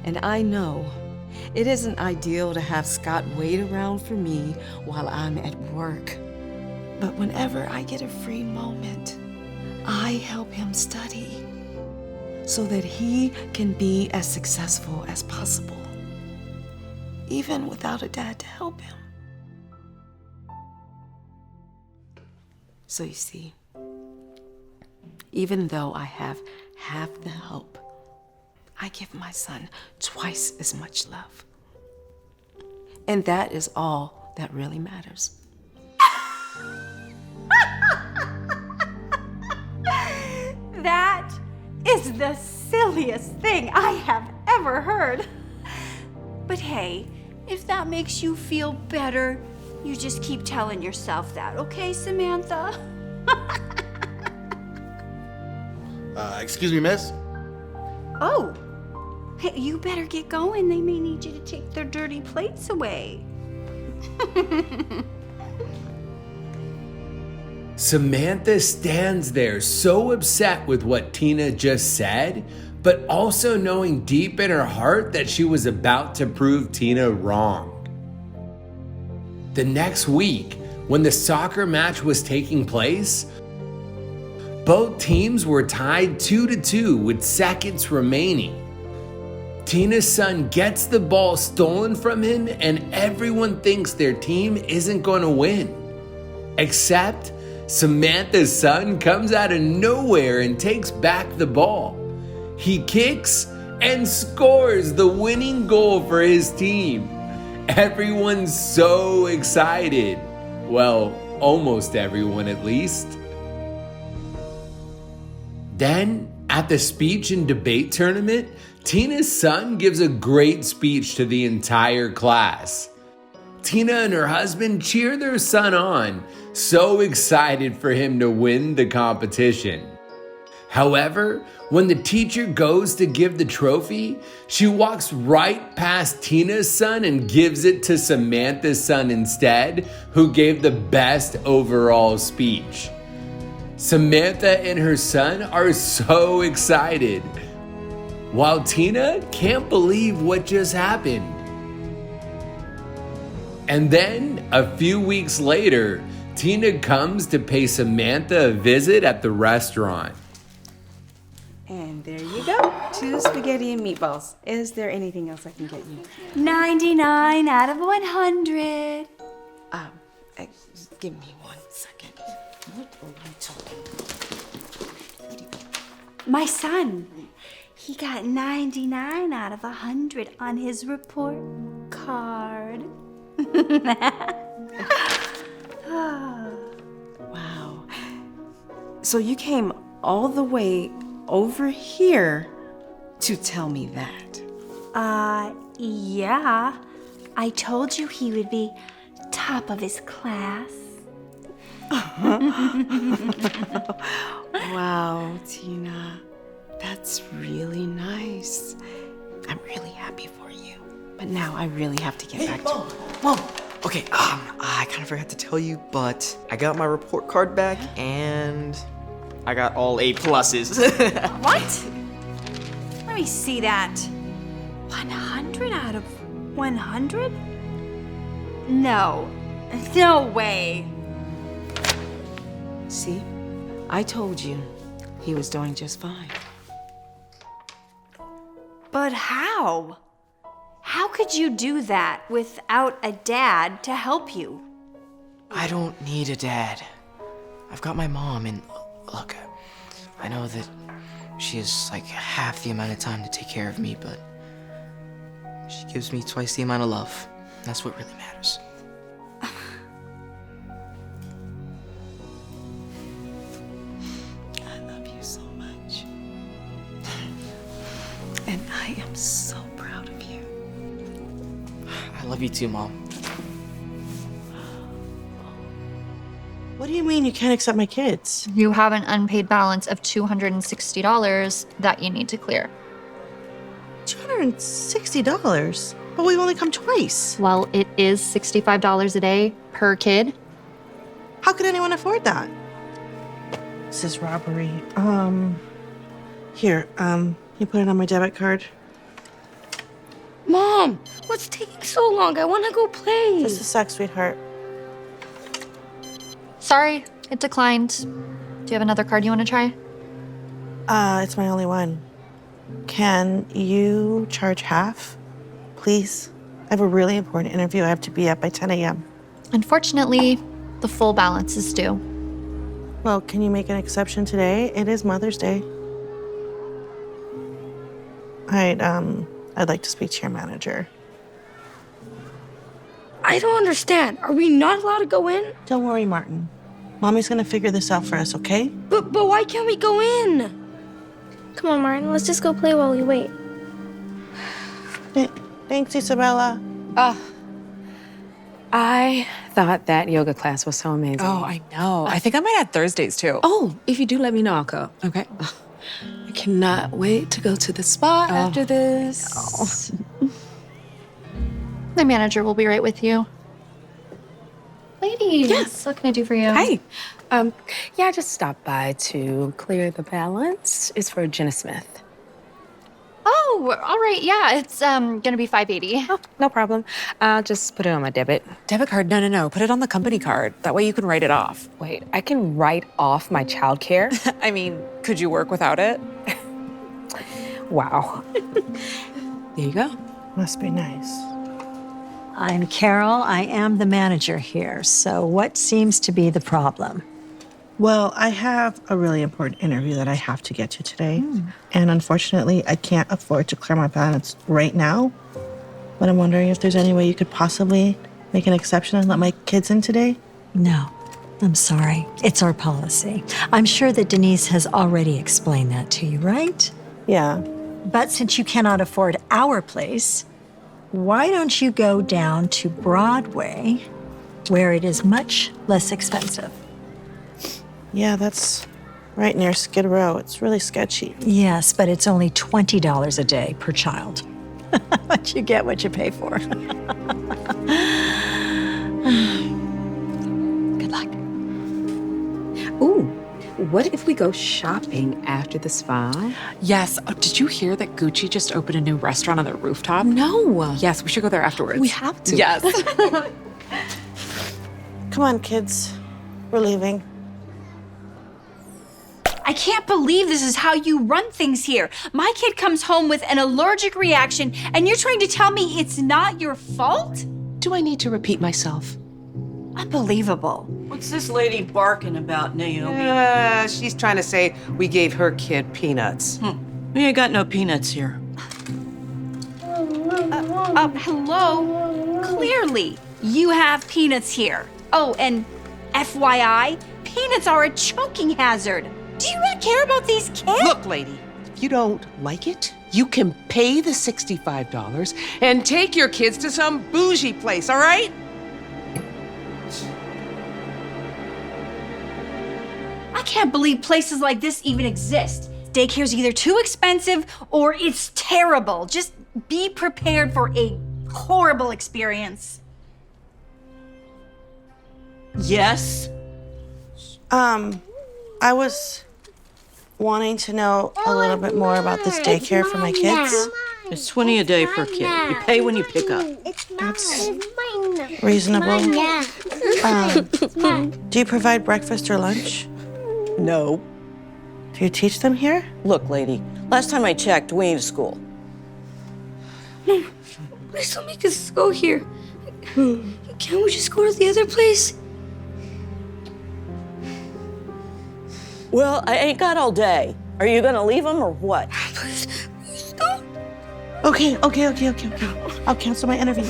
And I know it isn't ideal to have Scott wait around for me while I'm at work. But whenever I get a free moment, I help him study so that he can be as successful as possible, even without a dad to help him. So you see, even though I have half the help, I give my son twice as much love. And that is all that really matters.
That is the silliest thing I have ever heard. But hey, if that makes you feel better, you just keep telling yourself that, okay, Samantha?
Excuse me, miss?
Oh, hey, you better get going. They may need you to take their dirty plates away.
Samantha stands there so upset with what Tina just said, but also knowing deep in her heart that she was about to prove Tina wrong. The next week, when the soccer match was taking place, both teams were tied 2-2 with seconds remaining. Tina's son gets the ball stolen from him, and everyone thinks their team isn't going to win. Except Samantha's son comes out of nowhere and takes back the ball. He kicks and scores the winning goal for his team. Everyone's so excited. Well, almost everyone at least. Then, at the speech and debate tournament, Tina's son gives a great speech to the entire class. Tina and her husband cheer their son on, so excited for him to win the competition. However, when the teacher goes to give the trophy, she walks right past Tina's son and gives it to Samantha's son instead, who gave the best overall speech. Samantha and her son are so excited, while Tina can't believe what just happened. And then, a few weeks later, Tina comes to pay Samantha a visit at the restaurant.
And there you go. 2 spaghetti and meatballs. Is there anything else I can get you?
99 out of 100.
Give me 1 second. What are you talking about?
My son, he got 99 out of 100 on his report card.
Wow. So you came all the way over here to tell me that?
Yeah. I told you he would be top of his class.
Wow, Tina. That's really nice. I'm really happy for you. But now I really have to get back to work.
Mom! Okay, I kind of forgot to tell you, but I got my report card back and I got all A pluses.
What? Let me see that. 100 out of 100? No. No way.
See? I told you he was doing just fine.
But how? How could you do that without a dad to help you?
I don't need a dad. I've got my mom, and look, I know that she has like half the amount of time to take care of me, but she gives me twice the amount of love. That's what really matters.
I love you so much. And I am so proud of you.
I love you too, Mom.
What do you mean you can't accept my kids?
You have an unpaid balance of $260 that you need to clear.
$260? But we've only come twice.
Well, it is $65 a day per kid.
How could anyone afford that? This is robbery. Here, you put it on my debit card.
Mom, what's taking so long? I want to go play.
Just a sec, sweetheart.
Sorry, it declined. Do you have another card you want to try?
It's my only one. Can you charge half, please? I have a really important interview. I have to be up by 10 a.m.
Unfortunately, the full balance is due.
Well, can you make an exception today? It is Mother's Day. I'd like to speak to your manager.
I don't understand. Are we not allowed to go in?
Don't worry, Martin. Mommy's gonna figure this out for us, okay?
But why can't we go in?
Come on, Martin. Let's just go play while we wait.
Thanks, Isabella.
I thought that yoga class was so amazing.
Oh, I know. I think I might add Thursdays too.
Oh, if you do, let me know. I'll go. Okay. I cannot wait to go to the spa after this.
The manager will be right with you. Ladies,
Yes.
what can I do for you?
Hi. Yeah, I just stopped by to clear the balance. It's for Jenna Smith.
Oh, all right. Yeah, it's gonna be $580.
Oh, no problem. I'll just put it on my debit.
Debit card? No. Put it on the company card. That way you can write it off.
Wait, I can write off my childcare?
I mean, could you work without it?
Wow. There you go.
Must be nice.
I'm Carol. I am the manager here. So what seems to be the problem?
Well, I have a really important interview that I have to get to today. And unfortunately, I can't afford to clear my balance right now. But I'm wondering if there's any way you could possibly make an exception and let my kids in today?
No, I'm sorry. It's our policy. I'm sure that Denise has already explained that to you, right?
Yeah.
But since you cannot afford our place, why don't you go down to Broadway, where it is much less expensive?
Yeah, that's right near Skid Row. It's really sketchy.
Yes, but it's only $20 a day per child. But you get what you pay for. Good luck.
Ooh, what if we go shopping after the spa?
Yes. Oh, did you hear that Gucci just opened a new restaurant on their rooftop?
No.
Yes, we should go there afterwards.
We have to.
Yes.
Come on, kids. We're leaving.
I can't believe this is how you run things here. My kid comes home with an allergic reaction, and you're trying to tell me it's not your fault?
Do I need to repeat myself?
Unbelievable.
What's this lady barking about, Naomi?
She's trying to say we gave her kid peanuts.
We ain't got no peanuts here.
Hello? Clearly, you have peanuts here. Oh, and FYI, peanuts are a choking hazard. Do you not care about these kids?
Look, lady, if you don't like it, you can pay the $65 and take your kids to some bougie place, all right?
I can't believe places like this even exist. Daycare's either too expensive or it's terrible. Just be prepared for a horrible experience.
Yes?
I was wanting to know a little bit more about this daycare for my kids.
It's $20 a day per kid. You pay when you pick up.
That's reasonable. Do you provide breakfast or lunch?
No.
Do you teach them here?
Look, lady, last time I checked, we ain't a school.
Please don't make us go here. Can't we just go to the other place?
Well, I ain't got all day. Are you gonna leave them or what?
Please don't.
Okay. I'll cancel my interview.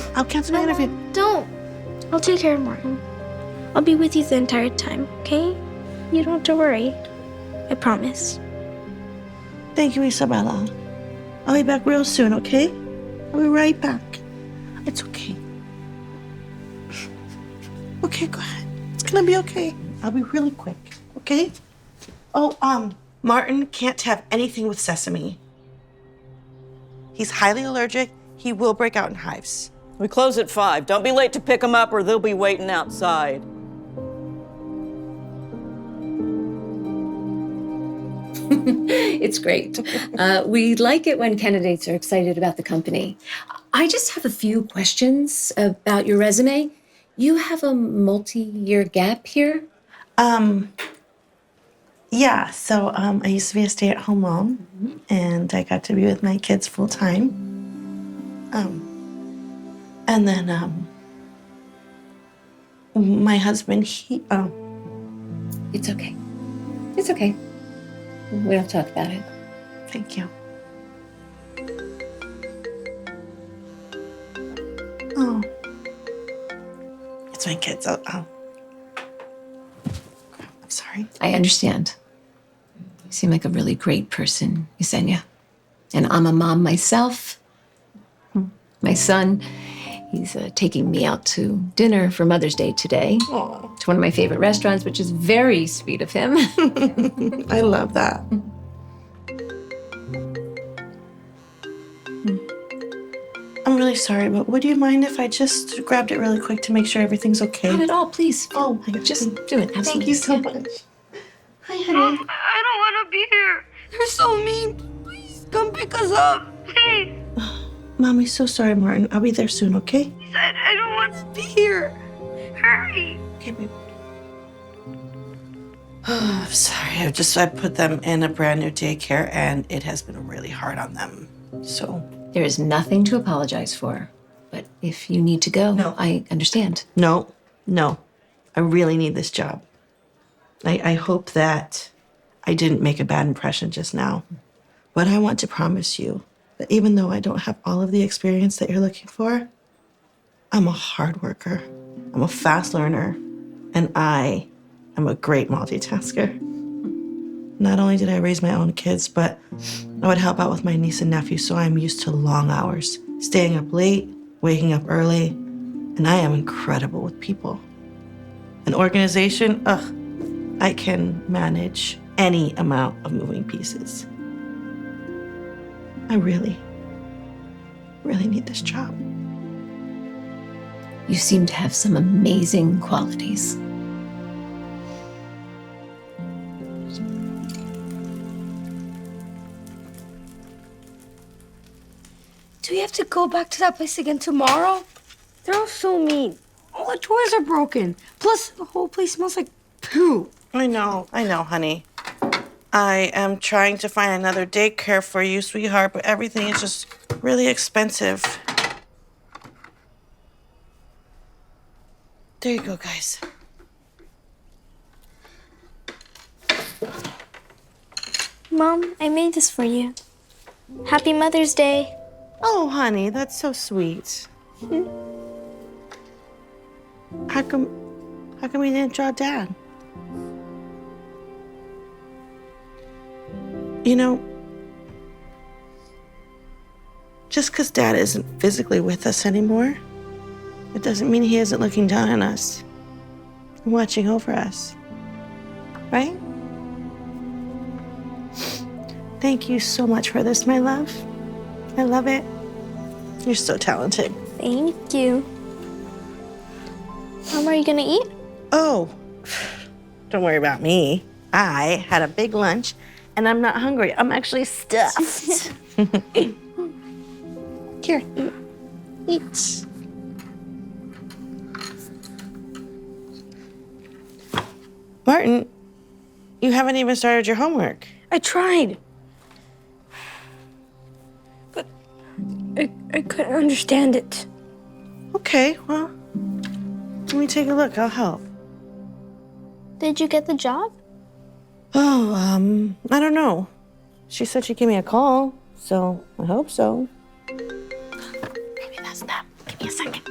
Don't. I'll take care of Martin. I'll be with you the entire time, okay? You don't have to worry. I promise.
Thank you, Isabella. I'll be back real soon, okay? I'll be right back. It's okay. Okay, go ahead. It's gonna be okay. I'll be really quick, okay? Oh, Martin can't have anything with sesame. He's highly allergic. He will break out in hives.
We close at 5. Don't be late to pick them up or they'll be waiting outside.
It's great. We like it when candidates are excited about the company. I just have a few questions about your resume. You have a multi-year gap here?
Yeah, so I used to be a stay-at-home mom, and I got to be with my kids full time. And then my husband,
It's okay. It's okay. We don't talk about it.
Thank you. Oh, it's my kids. I'm sorry.
I understand. You seem like a really great person, Yesenia. And I'm a mom myself. My son, he's taking me out to dinner for Mother's Day today.
Aww.
To one of my favorite restaurants, which is very sweet of him.
I love that. I'm really sorry, but would you mind if I just grabbed it really quick to make sure everything's okay?
Not at all, please.
Oh, my God.
Just do it.
Thank you so much. Hi, honey.
I don't want to be here. You're so mean. Please come pick us up. Please.
Mommy's so sorry, Martin. I'll be there soon, okay?
I don't want to be here. Hurry.
Okay, babe. Oh, I'm sorry. I put them in a brand new daycare, and it has been really hard on them. So.
There is nothing to apologize for. But if you need to go, I understand.
No. I really need this job. I hope that I didn't make a bad impression just now. But I want to promise you that even though I don't have all of the experience that you're looking for, I'm a hard worker, I'm a fast learner, and I am a great multitasker. Not only did I raise my own kids, but I would help out with my niece and nephew, so I'm used to long hours, staying up late, waking up early, and I am incredible with people. An organization, I can manage any amount of moving pieces. I really, really need this job.
You seem to have some amazing qualities.
Do we have to go back to that place again tomorrow? They're all so mean. All the toys are broken. Plus, the whole place smells like poo.
I know, honey. I am trying to find another daycare for you, sweetheart, but everything is just really expensive. There you go, guys.
Mom, I made this for you. Happy Mother's Day.
Oh, honey, that's so sweet. How come you didn't draw Dad? You know, just because Dad isn't physically with us anymore, it doesn't mean he isn't looking down on us and watching over us, right? Thank you so much for this, my love. I love it. You're so talented.
Thank you. Mom, are you gonna eat?
Oh, don't worry about me. I had a big lunch and I'm not hungry. I'm actually stuffed. Here, eat. Martin, you haven't even started your homework.
I tried. But I couldn't understand it.
Okay, well, let me take a look. I'll help.
Did you get the job?
Oh, I don't know. She said she'd give me a call, so I hope so. Maybe that's them. Give me a second.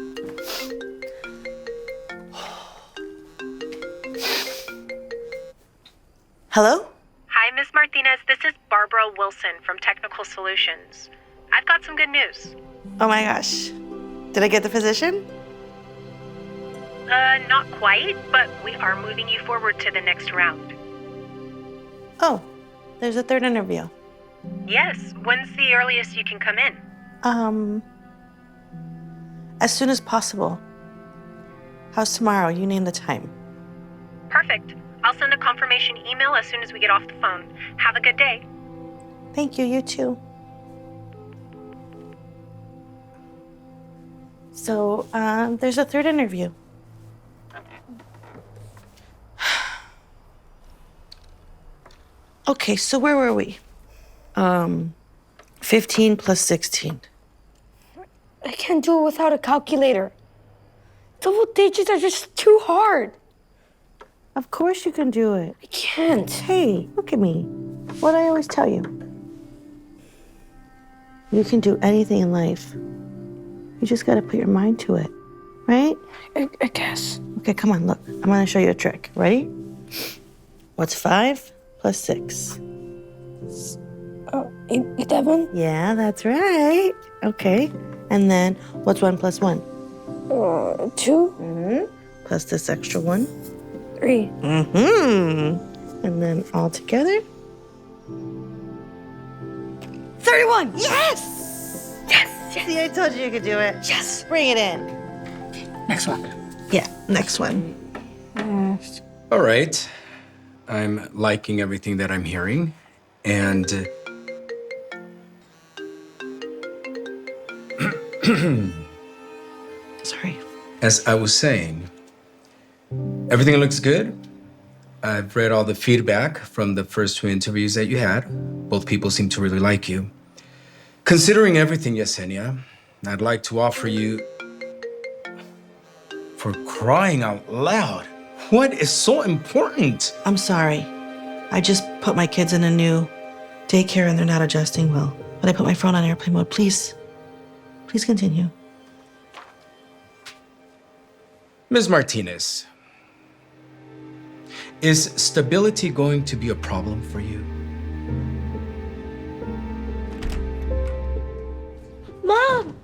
Hello?
Hi, Miss Martinez. This is Barbara Wilson from Technical Solutions. I've got some good news.
Oh my gosh. Did I get the position?
Not quite, but we are moving you forward to the next round.
Oh, there's a third interview.
Yes. When's the earliest you can come in?
As soon as possible. How's tomorrow? You name the time.
Perfect. I'll send a confirmation email as soon as we get off the phone. Have a good day.
Thank you, you too. So, there's a third interview. Okay, so where were we? 15 plus 16.
I can't do it without a calculator. Double digits are just too hard.
Of course you can do it.
I can't.
Hey, look at me. What I always tell you. You can do anything in life. You just gotta put your mind to it, right?
I guess.
Okay, come on, look. I'm gonna show you a trick. Ready? What's 5 plus 6?
11?
Yeah, that's right. Okay. And then what's 1 plus 1?
2.
Mm-hmm. Plus this extra 1?
3.
Mm-hmm. And then all together?
31!
Yes!
Yes!
See, I told you could do it.
Yes!
Bring it in.
Next one.
Yeah, next one.
All right. I'm liking everything that I'm hearing. And
sorry.
As I was saying, everything looks good. I've read all the feedback from the first 2 interviews that you had. Both people seem to really like you. Considering everything, Yesenia, I'd like to offer you, for crying out loud,
What is so important?
I'm sorry. I just put my kids in a new daycare and they're not adjusting well. But I put my phone on airplane mode. Please continue.
Ms. Martinez, is stability going to be a problem for you?
Mom!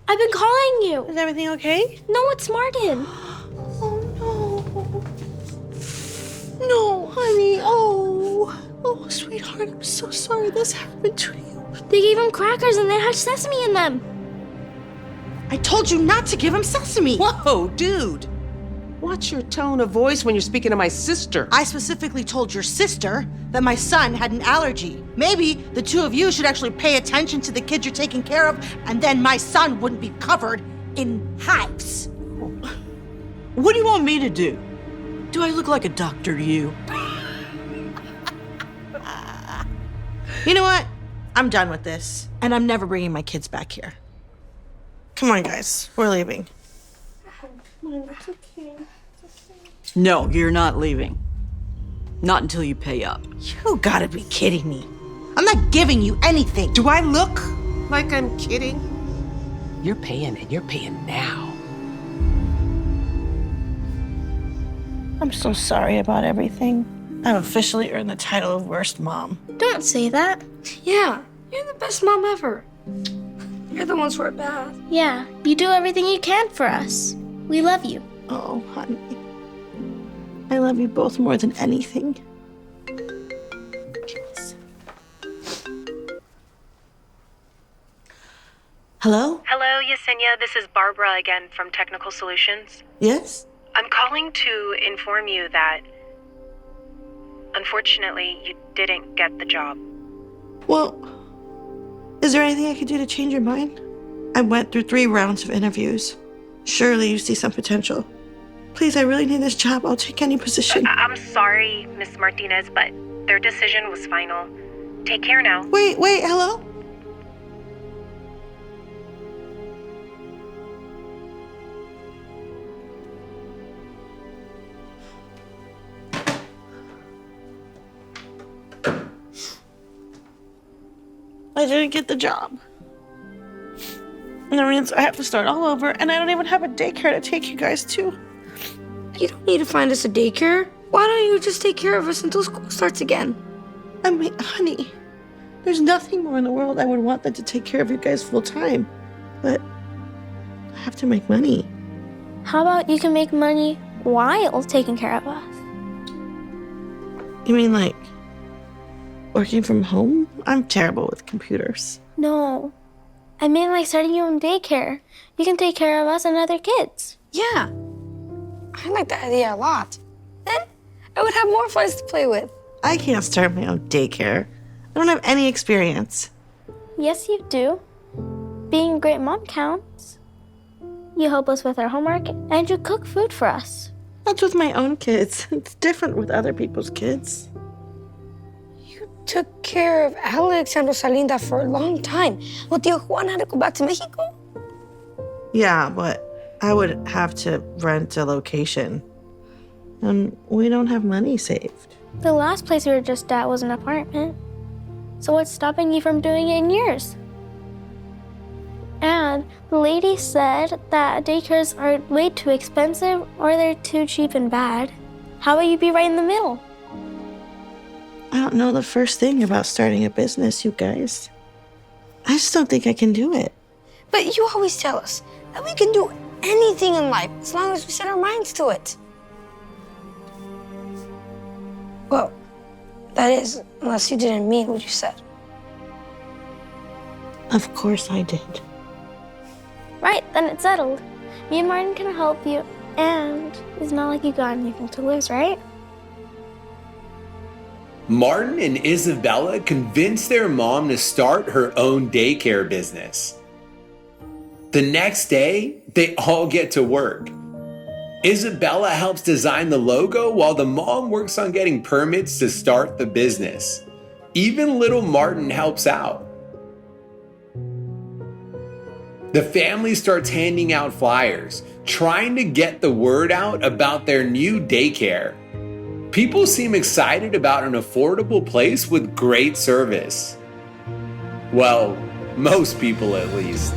I've been calling you.
Is everything okay?
No, it's Martin.
No, honey. Oh, sweetheart, I'm so sorry this happened to you.
They gave him crackers and they had sesame in them.
I told you not to give him sesame.
Whoa, dude. Watch your tone of voice when you're speaking to my sister.
I specifically told your sister that my son had an allergy. Maybe the two of you should actually pay attention to the kids you're taking care of, and then my son wouldn't be covered in hives. What do you want me to do? Do I look like a doctor to you? You know what? I'm done with this, and I'm never bringing my kids back here. Come on, guys. We're leaving.
It's okay.
No, you're not leaving. Not until you pay up.
You gotta be kidding me. I'm not giving you anything.
Do I look like I'm kidding? You're paying, and you're paying now.
I'm so sorry about everything. I've officially earned the title of worst mom.
Don't say that.
Yeah, you're the best mom ever. You're the ones who are bad.
Yeah, you do everything you can for us. We love you.
Oh, honey. I love you both more than anything. Hello?
Hello, Yesenia. This is Barbara again from Technical Solutions.
Yes?
I'm calling to inform you that, unfortunately, you didn't get the job.
Well, is there anything I could do to change your mind? I went through 3 rounds of interviews. Surely you see some potential. Please, I really need this job. I'll take any position.
I'm sorry, Miss Martinez, but their decision was final. Take care now.
Wait, hello? I didn't get the job. And that means I have to start all over, and I don't even have a daycare to take you guys to.
You don't need to find us a daycare. Why don't you just take care of us until school starts again?
I mean, honey, there's nothing more in the world I would want than to take care of you guys full time. But I have to make money.
How about you can make money while taking care of us?
You mean like working from home? I'm terrible with computers.
No. I mean like starting your own daycare. You can take care of us and other kids.
Yeah. I like that idea a lot. Then I would have more friends to play with.
I can't start my own daycare. I don't have any experience.
Yes, you do. Being a great mom counts. You help us with our homework and you cook food for us.
That's with my own kids. It's different with other people's kids.
Took care of Alex and Rosalinda for a long time. Well, Tio Juan had to go back to Mexico.
Yeah, but I would have to rent a location. And we don't have money saved.
The last place we were just at was an apartment. So what's stopping you from doing it in yours? And the lady said that daycares are way too expensive or they're too cheap and bad. How about you be right in the middle?
I don't know the first thing about starting a business, you guys. I just don't think I can do it.
But you always tell us that we can do anything in life as long as we set our minds to it. Well, that is, unless you didn't mean what you said.
Of course I did.
Right, then it's settled. Me and Martin can help you, and it's not like you got anything to lose, right?
Martin and Isabella convinced their mom to start her own daycare business. The next day, they all get to work. Isabella helps design the logo while the mom works on getting permits to start the business. Even little Martin helps out. The family starts handing out flyers, trying to get the word out about their new daycare. People seem excited about an affordable place with great service. Well, most people at least.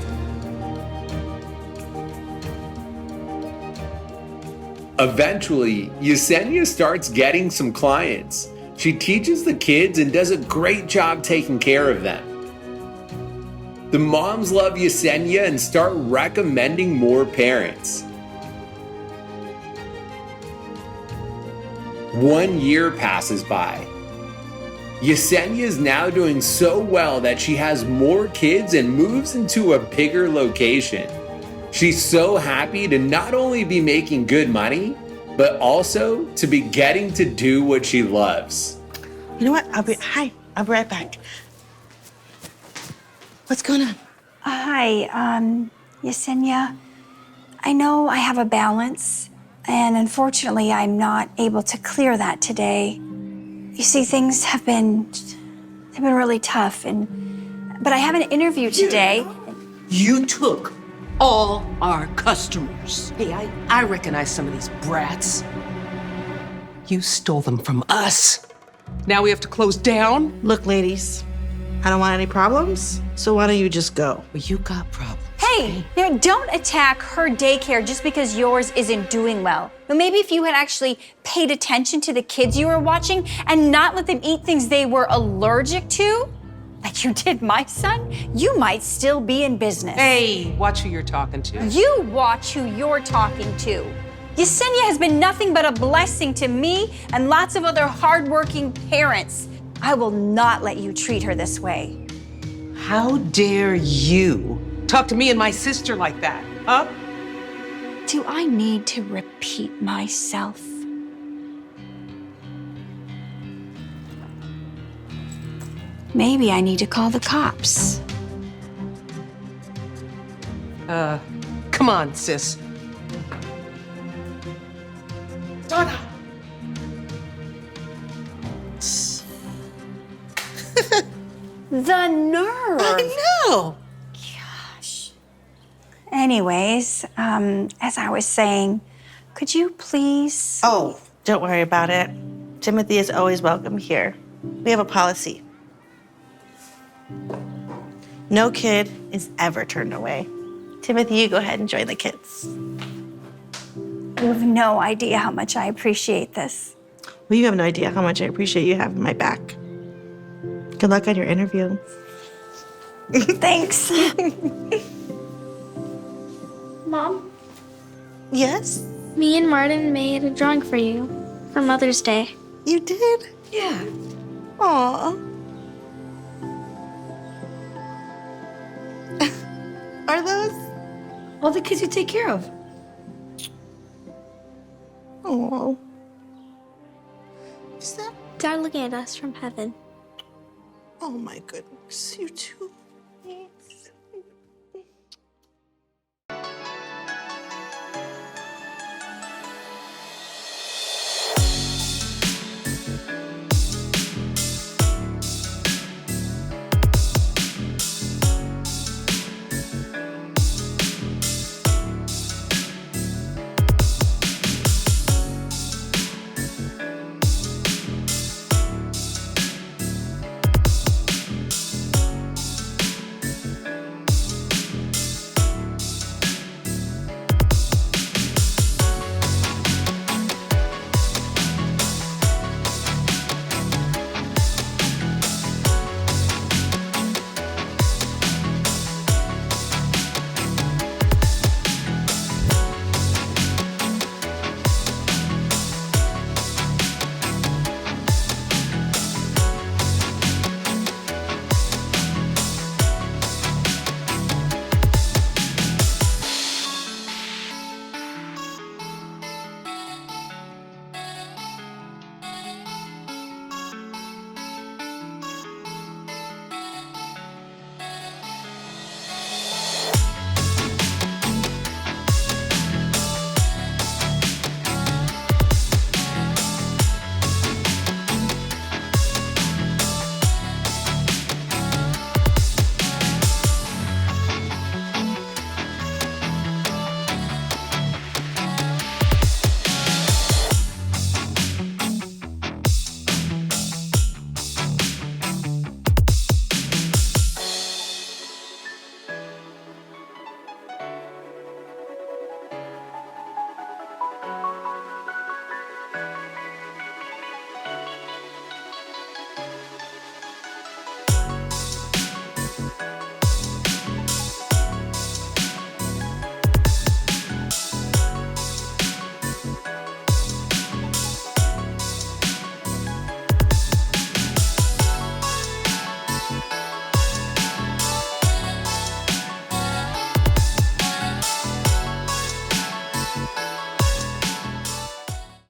Eventually, Yesenia starts getting some clients. She teaches the kids and does a great job taking care of them. The moms love Yesenia and start recommending more parents. 1 year passes by. Yesenia is now doing so well that she has more kids and moves into a bigger location. She's so happy to not only be making good money, but also to be getting to do what she loves.
You know what? I'll be right back. What's going on?
Hi, Yesenia. I know I have a balance, and unfortunately, I'm not able to clear that today. You see, things have been really tough, but I have an interview today.
You took all our customers. Hey, I recognize some of these brats. You stole them from us. Now we have to close down?
Look, ladies, I don't want any problems, so why don't you just go?
Well, you got problems.
Hey, don't attack her daycare just because yours isn't doing well. But maybe if you had actually paid attention to the kids you were watching and not let them eat things they were allergic to, like you did my son, you might still be in business.
Hey, watch who you're talking to.
You watch who you're talking to. Yesenia has been nothing but a blessing to me and lots of other hardworking parents. I will not let you treat her this way.
How dare you talk to me and my sister like that, huh?
Do I need to repeat myself? Maybe I need to call the cops.
Come on, sis. Donna!
The nerve!
I know!
Gosh. Anyways, as I was saying, could you please...
Oh, don't worry about it. Timothy is always welcome here. We have a policy. No kid is ever turned away. Timothy, you go ahead and join the kids.
You have no idea how much I appreciate this.
Well, you have no idea how much I appreciate you having my back. Good luck on your interview.
Thanks.
Mom?
Yes?
Me and Martin made a drawing for you for Mother's Day.
You did?
Yeah.
Aw. Are those
all the kids you take care of?
Oh. Is that?
Dad looking at us from heaven.
Oh my goodness, you two.